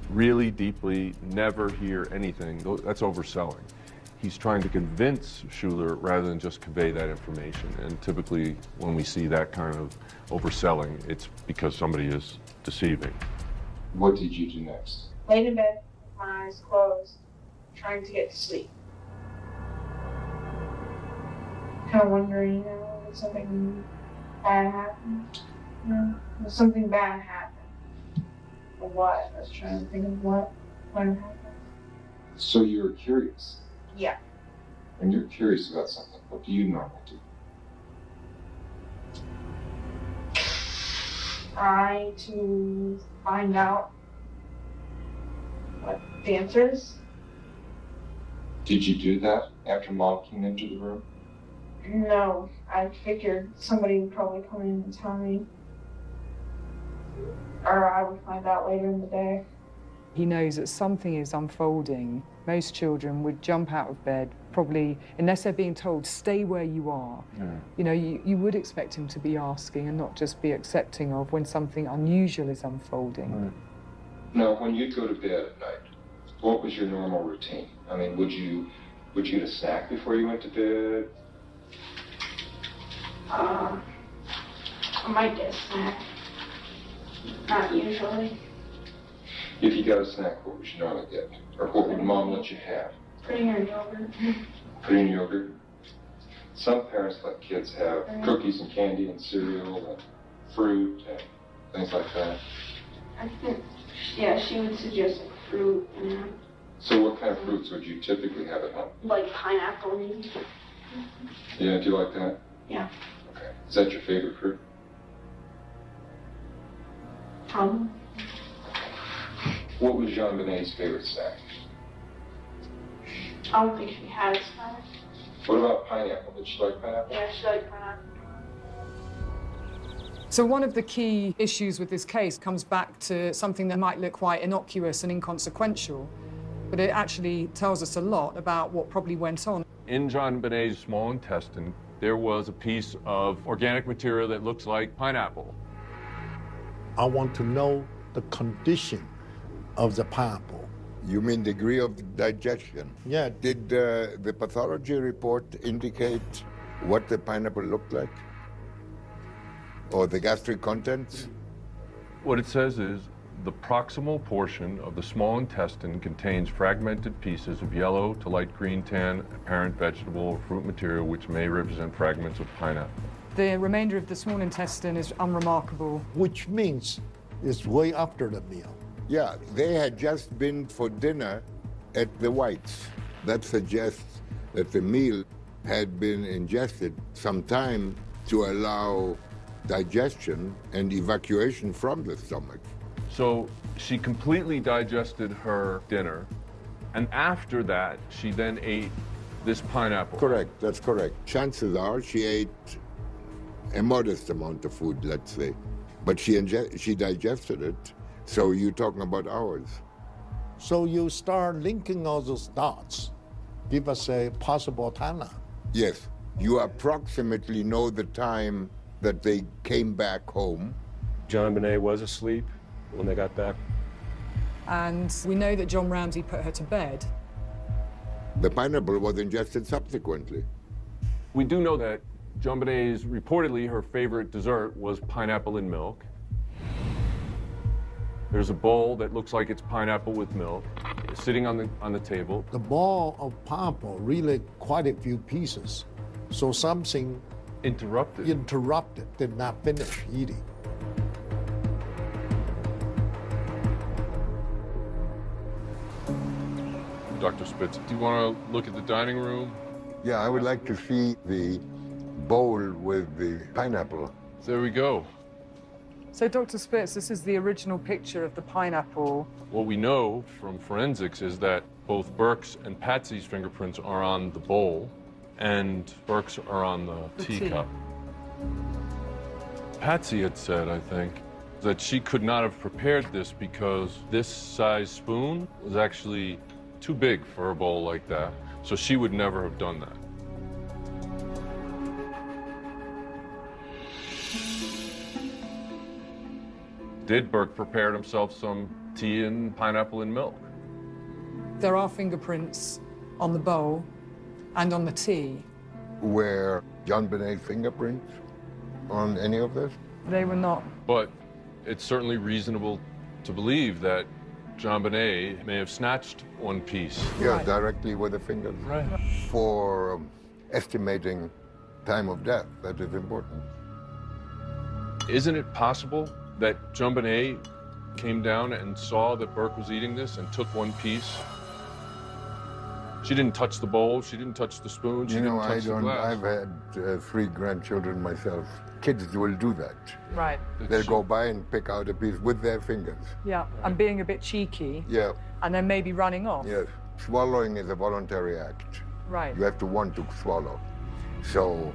really deeply, never hear anything, that's overselling. He's trying to convince Schuler rather than just convey that information. And typically, when we see that kind of overselling, it's because somebody is deceiving. What did you do next? Laid in bed with my eyes closed, trying to get to sleep. Kind of wondering, you know, did something bad happen? You know, did something bad happen? Or what? I was trying to think of what happened. So you were curious. Yeah. When you're curious about something, what do you normally do? Try to find out what the answer is. Did you do that after Mom came into the room? No, I figured somebody would probably come in and tell me. Or I would find out later in the day. He knows that something is unfolding. Most children would jump out of bed, probably, unless they're being told, stay where you are. Yeah. You know, you would expect him to be asking and not just be accepting of when something unusual is unfolding. Right. Now, when you'd go to bed at night, what was your normal routine? I mean, would you get a snack before you went to bed? I might get a snack. Not usually. If you got a snack, what would you normally get? Or what would Mom let you have? Pudding or yogurt. Pudding and yogurt? Some parents let kids have cookies and candy and cereal and fruit and things like that. I think, yeah, she would suggest like fruit and... So what kind of fruits would you typically have at home? Like pineapple maybe. Yeah, do you like that? Yeah. Okay. Is that your favorite fruit? What was JonBenét's favorite snack? I don't think she had a snack. What about pineapple? Did she like pineapple? Yeah, she liked pineapple. So one of the key issues with this case comes back to something that might look quite innocuous and inconsequential, but it actually tells us a lot about what probably went on. In JonBenét's small intestine, there was a piece of organic material that looks like pineapple. I want to know the condition of the pineapple. You mean degree of digestion? Yeah. Did the pathology report indicate what the pineapple looked like? Or the gastric contents? What it says is the proximal portion of the small intestine contains fragmented pieces of yellow to light green tan apparent vegetable or fruit material which may represent fragments of pineapple. The remainder of the small intestine is unremarkable. Which means it's way after the meal. Yeah, they had just been for dinner at the Whites. That suggests that the meal had been ingested sometime to allow digestion and evacuation from the stomach. So she completely digested her dinner, and after that, she then ate this pineapple. Correct, that's correct. Chances are she ate a modest amount of food, let's say, but she digested it. So you're talking about hours. So you start linking all those dots. Give us a possible timeline. Yes, you approximately know the time that they came back home. JonBenét was asleep when they got back. And we know that John Ramsey put her to bed. The pineapple was ingested subsequently. We do know that JonBenét's reportedly her favorite dessert was pineapple in milk. There's a bowl that looks like it's pineapple with milk sitting on the table. The bowl of pineapple really quite a few pieces. So something interrupted, did not finish eating. Dr. Spitz, do you want to look at the dining room? Yeah, I would like to see the bowl with the pineapple. There we go. So, Dr. Spitz, this is the original picture of the pineapple. What we know from forensics is that both Burke's and Patsy's fingerprints are on the bowl, and Burke's are on the teacup. Patsy had said, I think, that she could not have prepared this because this size spoon was actually too big for a bowl like that. So she would never have done that. Did Burke prepare himself some tea and pineapple and milk? There are fingerprints on the bowl and on the tea. Were JonBenét's fingerprints on any of this? They were not. But it's certainly reasonable to believe that JonBenét may have snatched one piece. Yeah, Right. directly with the fingers. Right. For estimating time of death, that is important. Isn't it possible that JonBenét came down and saw that Burke was eating this and took one piece? She didn't touch the bowl, she didn't touch the spoon, she didn't touch the glass. I've had 3 grandchildren myself. Kids will do that. Right. They'll go by and pick out a piece with their fingers. Yeah, and being a bit cheeky. Yeah. And then maybe running off. Yes. Swallowing is a voluntary act. Right. You have to want to swallow. So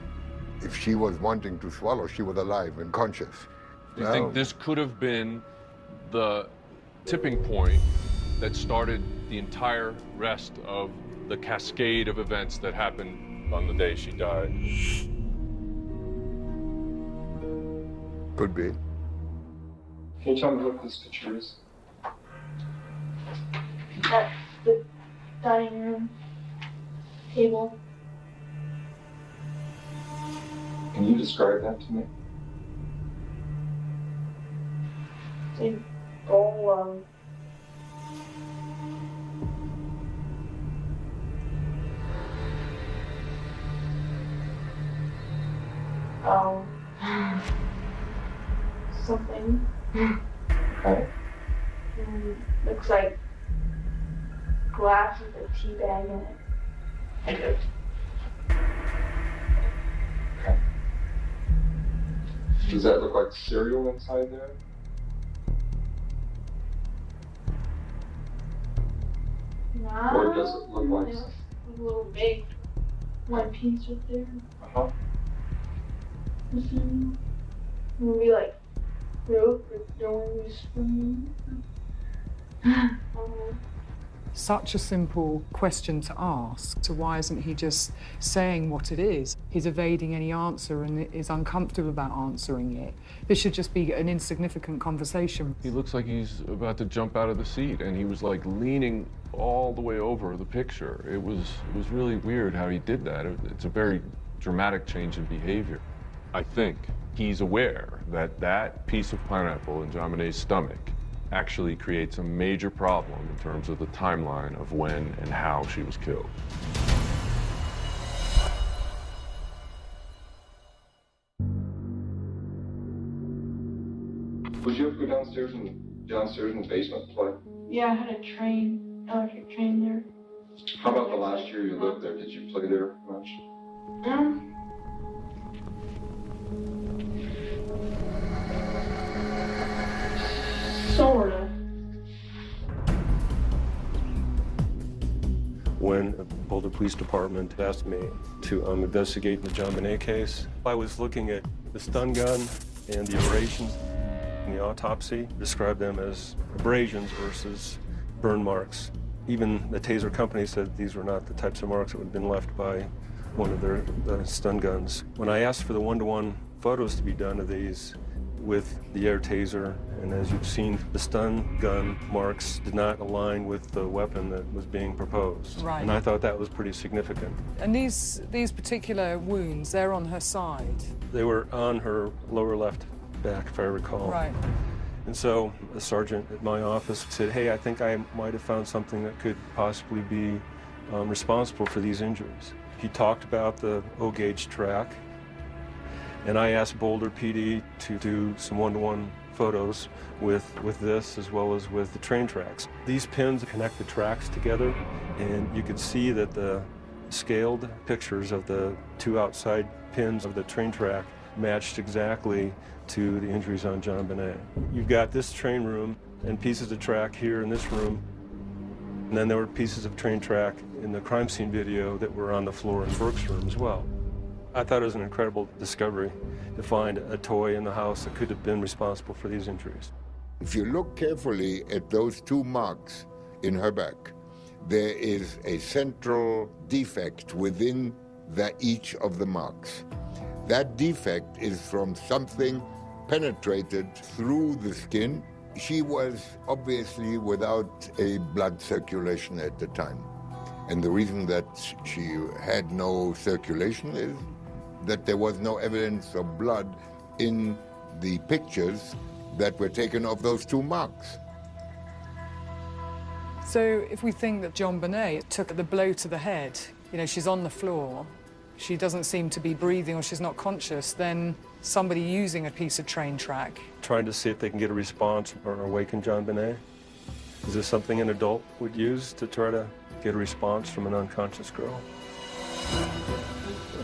if she was wanting to swallow, she was alive and conscious. Do you think this could have been the tipping point that started the entire rest of the cascade of events that happened on the day she died? Could be. Can you tell me what this picture is? That's the dining room table. Can you describe that to me? A bowl of something. Okay. Looks like glass with a tea bag in it. Okay. Does that look like cereal inside there? No. Or does it look like? It was a little big one piece right there. Uh-huh. Maybe like fruit or throwing a spoon. Such a simple question to ask. So why isn't he just saying what it is? He's evading any answer and is uncomfortable about answering it. This should just be an insignificant conversation. He looks like he's about to jump out of the seat, and he was like leaning all the way over the picture. It was really weird how he did that. It's a very dramatic change in behavior. I think he's aware that that piece of pineapple in JonBenét's stomach actually creates a major problem in terms of the timeline of when and how she was killed. Would you ever go downstairs in the basement and play? Yeah, I had a electric train there. How about the last year you lived there? Did you play there much? Sort of. When the Boulder Police Department asked me to investigate the JonBenét case, I was looking at the stun gun and the abrasions in the autopsy, described them as abrasions versus burn marks. Even the taser company said these were not the types of marks that would have been left by one of their stun guns. When I asked for the one-to-one photos to be done of these with the air taser, and as you've seen, the stun gun marks did not align with the weapon that was being proposed. Right. And I thought that was pretty significant. And these particular wounds, they're on her side. They were on her lower left back, if I recall. Right. And so a sergeant at my office said, hey, I think I might have found something that could possibly be responsible for these injuries. He talked about the O-gauge track, and I asked Boulder PD to do some one-to-one photos with this as well as with the train tracks. These pins connect the tracks together, and you can see that the scaled pictures of the 2 outside pins of the train track matched exactly to the injuries on JonBenét. You've got this train room and pieces of track here in this room, and then there were pieces of train track in the crime scene video that were on the floor in Burke's room as well. I thought it was an incredible discovery to find a toy in the house that could have been responsible for these injuries. If you look carefully at those 2 marks in her back, there is a central defect within each of the marks. That defect is from something penetrated through the skin. She was obviously without a blood circulation at the time. And the reason that she had no circulation is that there was no evidence of blood in the pictures that were taken of those 2 marks. So if we think that JonBenét took the blow to the head, you know, she's on the floor, she doesn't seem to be breathing or she's not conscious, then somebody using a piece of train track. Trying to see if they can get a response or awaken JonBenét. Is this something an adult would use to try to get a response from an unconscious girl?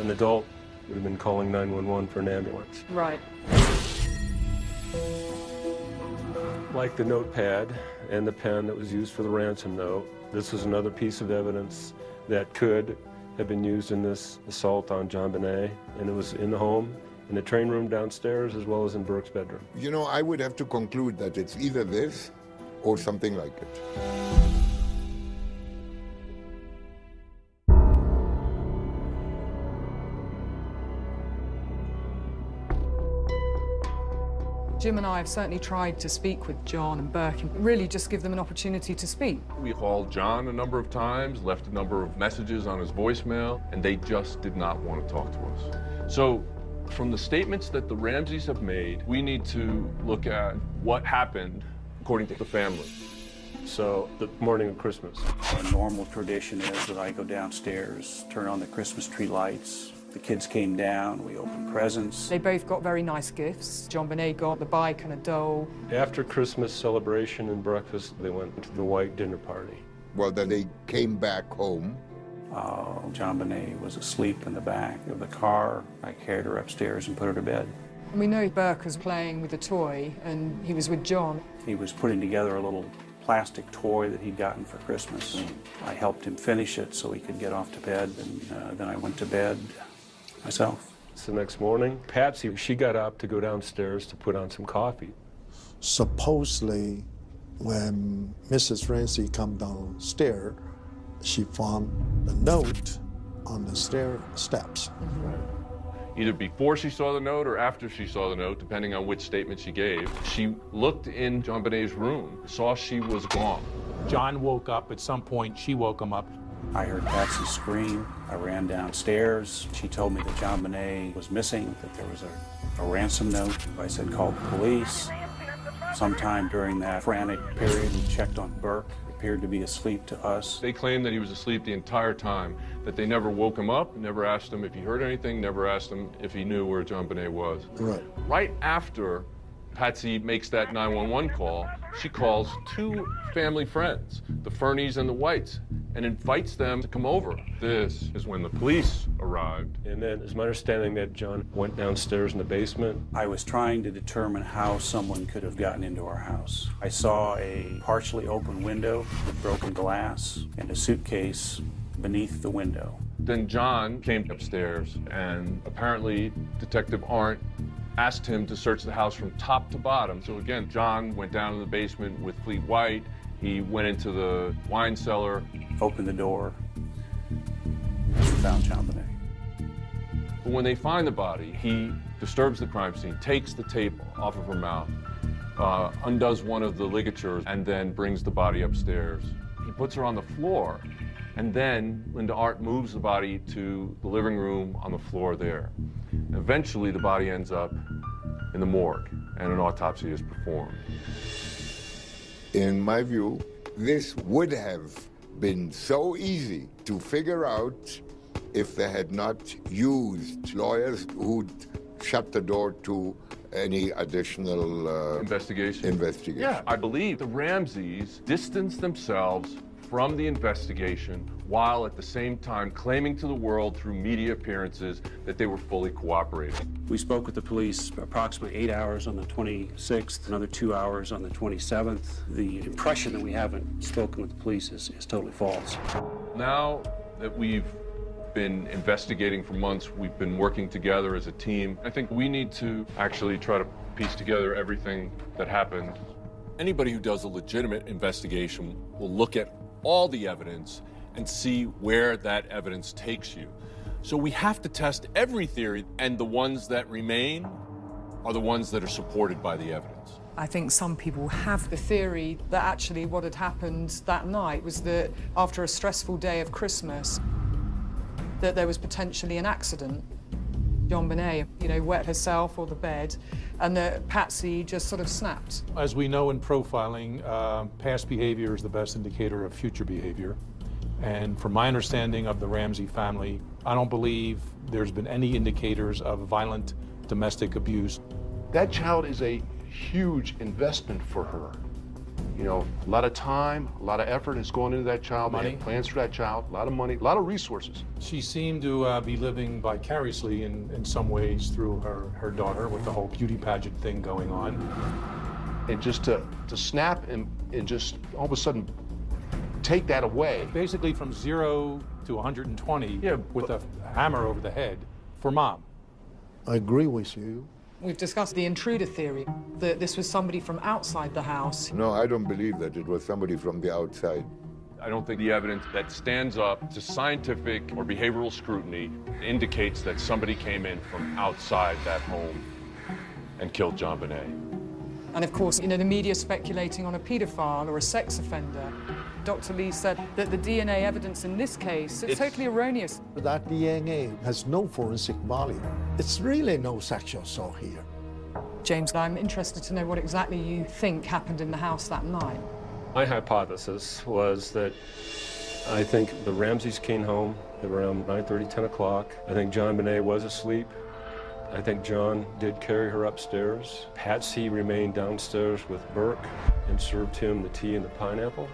An adult would have been calling 911 for an ambulance. Right. Like the notepad and the pen that was used for the ransom note, this was another piece of evidence that could have been used in this assault on JonBenét, and it was in the home, in the train room downstairs, as well as in Burke's bedroom. You know, I would have to conclude that it's either this or something like it. Jim and I have certainly tried to speak with John and Burke and really just give them an opportunity to speak. We called John a number of times, left a number of messages on his voicemail, and they just did not want to talk to us. So from the statements that the Ramseys have made, we need to look at what happened according to the family. So the morning of Christmas. A normal tradition is that I go downstairs, turn on the Christmas tree lights. The kids came down, we opened presents. They both got very nice gifts. JonBenét got the bike and a doll. After Christmas celebration and breakfast, they went to the white dinner party. Well, then they came back home. JonBenét was asleep in the back of the car. I carried her upstairs and put her to bed. And we know Burke was playing with a toy and he was with John. He was putting together a little plastic toy that he'd gotten for Christmas. And I helped him finish it so he could get off to bed, and then I went to bed myself. So the next morning, Patsy, she got up to go downstairs to put on some coffee. Supposedly, when Mrs. Ramsey come downstairs, she found a note on the stair steps. Either before she saw the note or after she saw the note, depending on which statement she gave. She looked in JonBenét's room, saw she was gone. John woke up at some point, she woke him up. I heard Patsy scream. I ran downstairs. She told me that JonBenét was missing, that there was a ransom note. I said, call the police. Sometime during that frantic period, we checked on Burke. He appeared to be asleep to us. They claimed that he was asleep the entire time, that they never woke him up, never asked him if he heard anything, never asked him if he knew where JonBenét was. Right. Right after Patsy makes that 911 call, she calls 2 family friends, the Fernies and the Whites, and invites them to come over. This is when the police arrived. And then it's my understanding that John went downstairs in the basement. I was trying to determine how someone could have gotten into our house. I saw a partially open window with broken glass and a suitcase beneath the window. Then John came upstairs, and apparently Detective Arndt asked him to search the house from top to bottom. So again, John went down to the basement with Fleet White. He went into the wine cellar, opened the door, and found JonBenét. But when they find the body, he disturbs the crime scene, takes the tape off of her mouth, undoes one of the ligatures, and then brings the body upstairs. He puts her on the floor, and then Linda Arndt moves the body to the living room on the floor there. And eventually, the body ends up in the morgue, and an autopsy is performed. In my view, this would have been so easy to figure out if they had not used lawyers who'd shut the door to any additional investigation. Yeah, I believe the Ramseys distanced themselves from the investigation while at the same time claiming to the world through media appearances that they were fully cooperating. We spoke with the police approximately 8 hours on the 26th, another 2 hours on the 27th. The impression that we haven't spoken with the police is totally false. Now that we've been investigating for months. We've been working together as a team. I think we need to actually try to piece together everything that happened. Anybody who does a legitimate investigation will look at all the evidence and see where that evidence takes you. So we have to test every theory, and the ones that remain are the ones that are supported by the evidence. I think some people have the theory that actually what had happened that night was that after a stressful day of Christmas, that there was potentially an accident. JonBenét, wet herself or the bed, and that Patsy just sort of snapped. As we know in profiling, past behavior is the best indicator of future behavior. And from my understanding of the Ramsey family, I don't believe there's been any indicators of violent domestic abuse. That child is a huge investment for her. A lot of time, a lot of effort has gone into that child. Money. They have plans for that child, a lot of money, a lot of resources. She seemed to be living vicariously in some ways through her daughter with the whole beauty pageant thing going on. And just to snap and just all of a sudden take that away. Basically from 0 to 120 with a hammer over the head for mom. I agree with you. We've discussed the intruder theory, that this was somebody from outside the house. No, I don't believe that it was somebody from the outside. I don't think the evidence that stands up to scientific or behavioral scrutiny indicates that somebody came in from outside that home and killed JonBenét. And of course, the media speculating on a pedophile or a sex offender. Dr. Lee said that the DNA evidence in this case is totally erroneous. That DNA has no forensic value. It's really no sexual assault here. James, I'm interested to know what exactly you think happened in the house that night. My hypothesis was that I think the Ramseys came home at around 9:30, 10 o'clock. I think JonBenét was asleep. I think John did carry her upstairs. Patsy remained downstairs with Burke and served him the tea and the pineapple.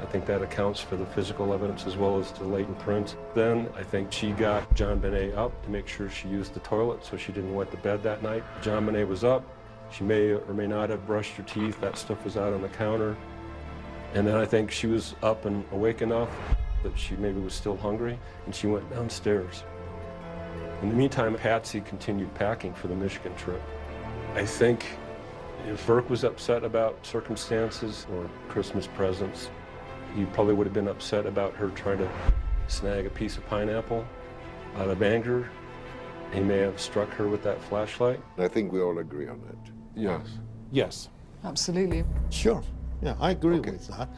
I think that accounts for the physical evidence as well as the latent prints. Then I think she got JonBenét up to make sure she used the toilet so she didn't wet the bed that night. JonBenét was up. She may or may not have brushed her teeth. That stuff was out on the counter. And then I think she was up and awake enough that she maybe was still hungry, and she went downstairs. In the meantime, Patsy continued packing for the Michigan trip. I think if Burke was upset about circumstances or Christmas presents, he probably would have been upset about her trying to snag a piece of pineapple. Out of anger, he may have struck her with that flashlight. I think we all agree on that. Yes. Yes. Absolutely. Sure. Yeah, I agree with that.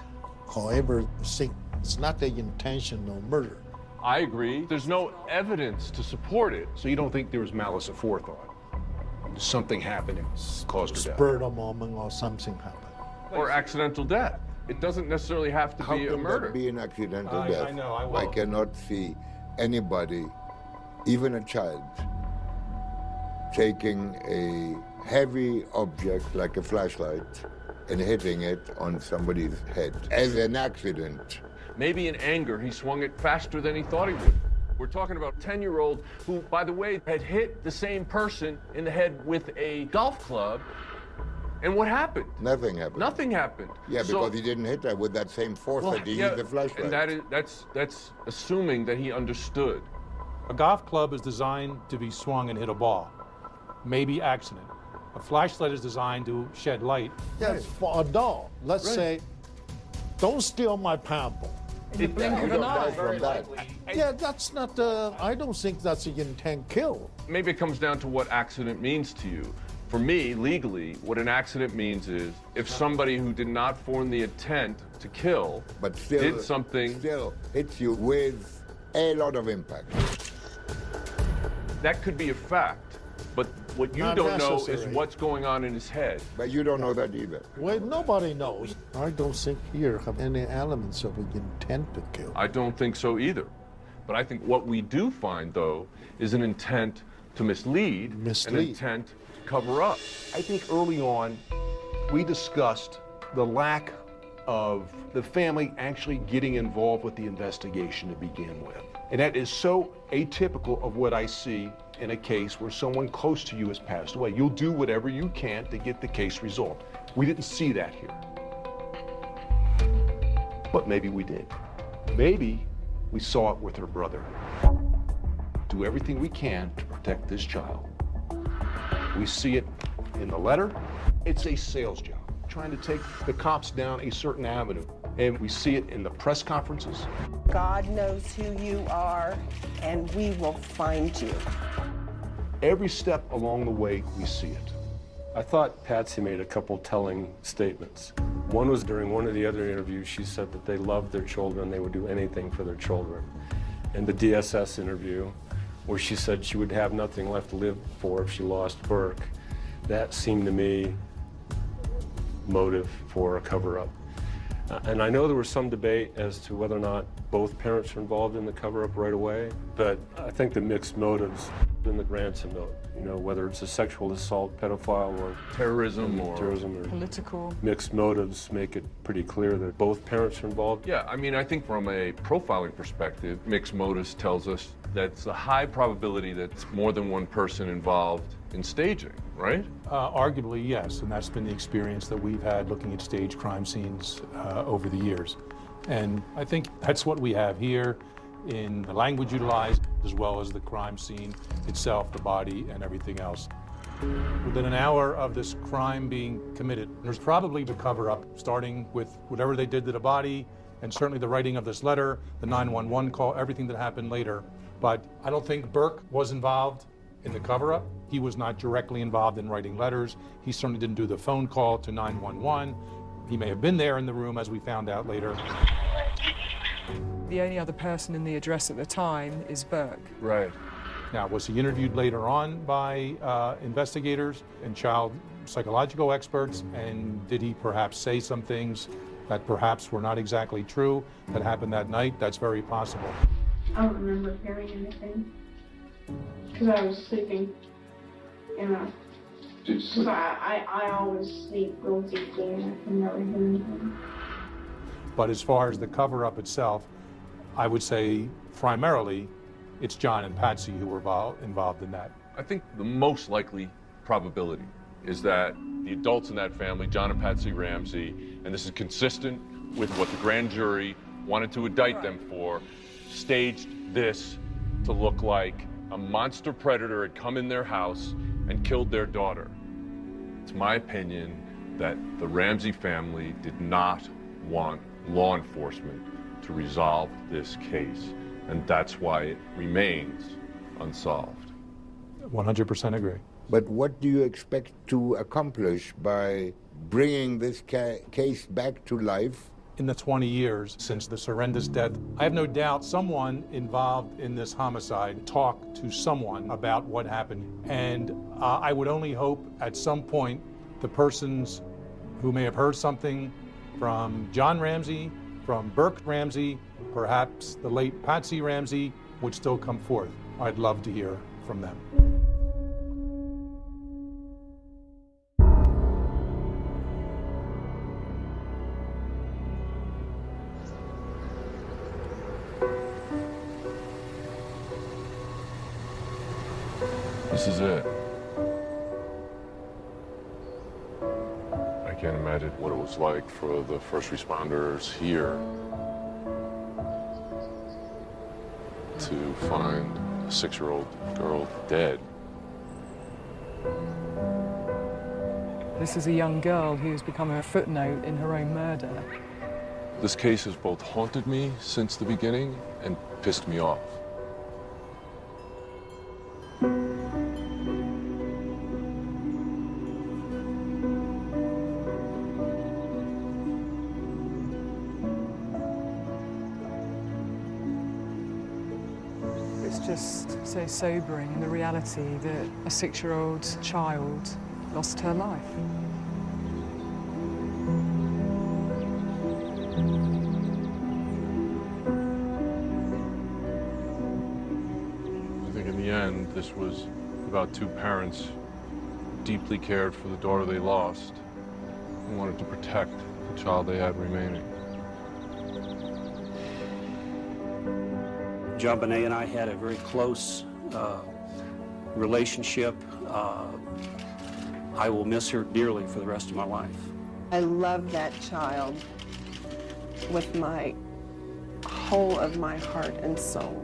However, it's not the intentional murder. I agree. There's no evidence to support it. So you don't think there was malice aforethought? Something happened and caused her death? Spur of the moment or something happened. Or accidental death. It doesn't necessarily have to be a murder. How can that be an accidental death? I know, I cannot see anybody, even a child, taking a heavy object like a flashlight and hitting it on somebody's head as an accident. Maybe in anger, he swung it faster than he thought he would. We're talking about a 10-year-old who, by the way, had hit the same person in the head with a golf club. And what happened? Nothing happened. Nothing happened. Yeah, because he didn't hit her with that same force that he used the flashlight. And that's assuming that he understood. A golf club is designed to be swung and hit a ball. Maybe accident. A flashlight is designed to shed light. Yes, for a doll. Let's say, don't steal my pineapple. In the blink of an eye. From that. Yeah, that's not, I don't think that's an intent kill. Maybe it comes down to what accident means to you. For me, legally, what an accident means is if somebody who did not form the intent to kill, but still, did something, still hits you with a lot of impact. That could be a fact. But what you don't know is what's going on in his head. But you don't know that either. Well, nobody knows. I don't think here have any elements of an intent to kill. I don't think so either. But I think what we do find, though, is an intent to mislead. An intent to cover up. I think early on, we discussed the lack of the family actually getting involved with the investigation to begin with. And that is so atypical of what I see in a case where someone close to you has passed away. You'll do whatever you can to get the case resolved. We didn't see that here. But maybe we did. Maybe we saw it with her brother. do everything we can to protect this child. We see it in the letter. It's a sales job, trying to take the cops down a certain avenue. And we see it in the press conferences. God knows who you are, and we will find you. Every step along the way, we see it. I thought Patsy made a couple telling statements. One was during one of the other interviews, she said that they loved their children, they would do anything for their children. In the DSS interview, where she said she would have nothing left to live for if she lost Burke, that seemed to me motive for a cover-up. And I know there was some debate as to whether or not both parents were involved in the cover-up right away, but I think the mixed motives in the ransom note, you know, whether it's a sexual assault, pedophile, or terrorism or political mixed motives make it pretty clear that both parents are involved. Yeah, I mean, I think from a profiling perspective, mixed motives tells us that it's a high probability that it's more than one person involved in staging, right? Arguably, yes, and that's been the experience that we've had looking at staged crime scenes over the years. And I think that's what we have here in the language utilized, as well as the crime scene itself, the body, and everything else. Within an hour of this crime being committed, there's probably the cover-up, starting with whatever they did to the body, and certainly the writing of this letter, the 911 call, everything that happened later. But I don't think Burke was involved in the cover-up. He was not directly involved in writing letters. He certainly didn't do the phone call to 911. He may have been there in the room, as we found out later. The only other person in the address at the time is Burke. Right. Now, was he interviewed later on by investigators and child psychological experts? And did he perhaps say some things that perhaps were not exactly true that happened that night? That's very possible. I don't remember hearing anything because I was sleeping, you know. Because I always sleep real deeply and I can never hear anything. But as far as the cover-up itself, I would say primarily it's John and Patsy who were involved in that. I think the most likely probability is that the adults in that family, John and Patsy Ramsey, and this is consistent with what the grand jury wanted to indict them for, staged this to look like a monster predator had come in their house and killed their daughter. It's my opinion that the Ramsey family did not want law enforcement to resolve this case, and that's why it remains unsolved. 100% agree. But what do you expect to accomplish by bringing this case back to life? In the 20 years since this horrendous death, I have no doubt someone involved in this homicide talked to someone about what happened. And I would only hope at some point the persons who may have heard something from John Ramsey, from Burke Ramsey, perhaps the late Patsy Ramsey, would still come forth. I'd love to hear from them. This is it. I can't imagine what it was like for the first responders here to find a 6-year-old girl dead. This is a young girl who's become a footnote in her own murder. This case has both haunted me since the beginning and pissed me off. It's just so sobering in the reality that a 6-year-old child lost her life. I think in the end, this was about two parents who deeply cared for the daughter they lost and wanted to protect the child they had remaining. JonBenét and I had a very close relationship. I will miss her dearly for the rest of my life. I love that child with my whole of my heart and soul.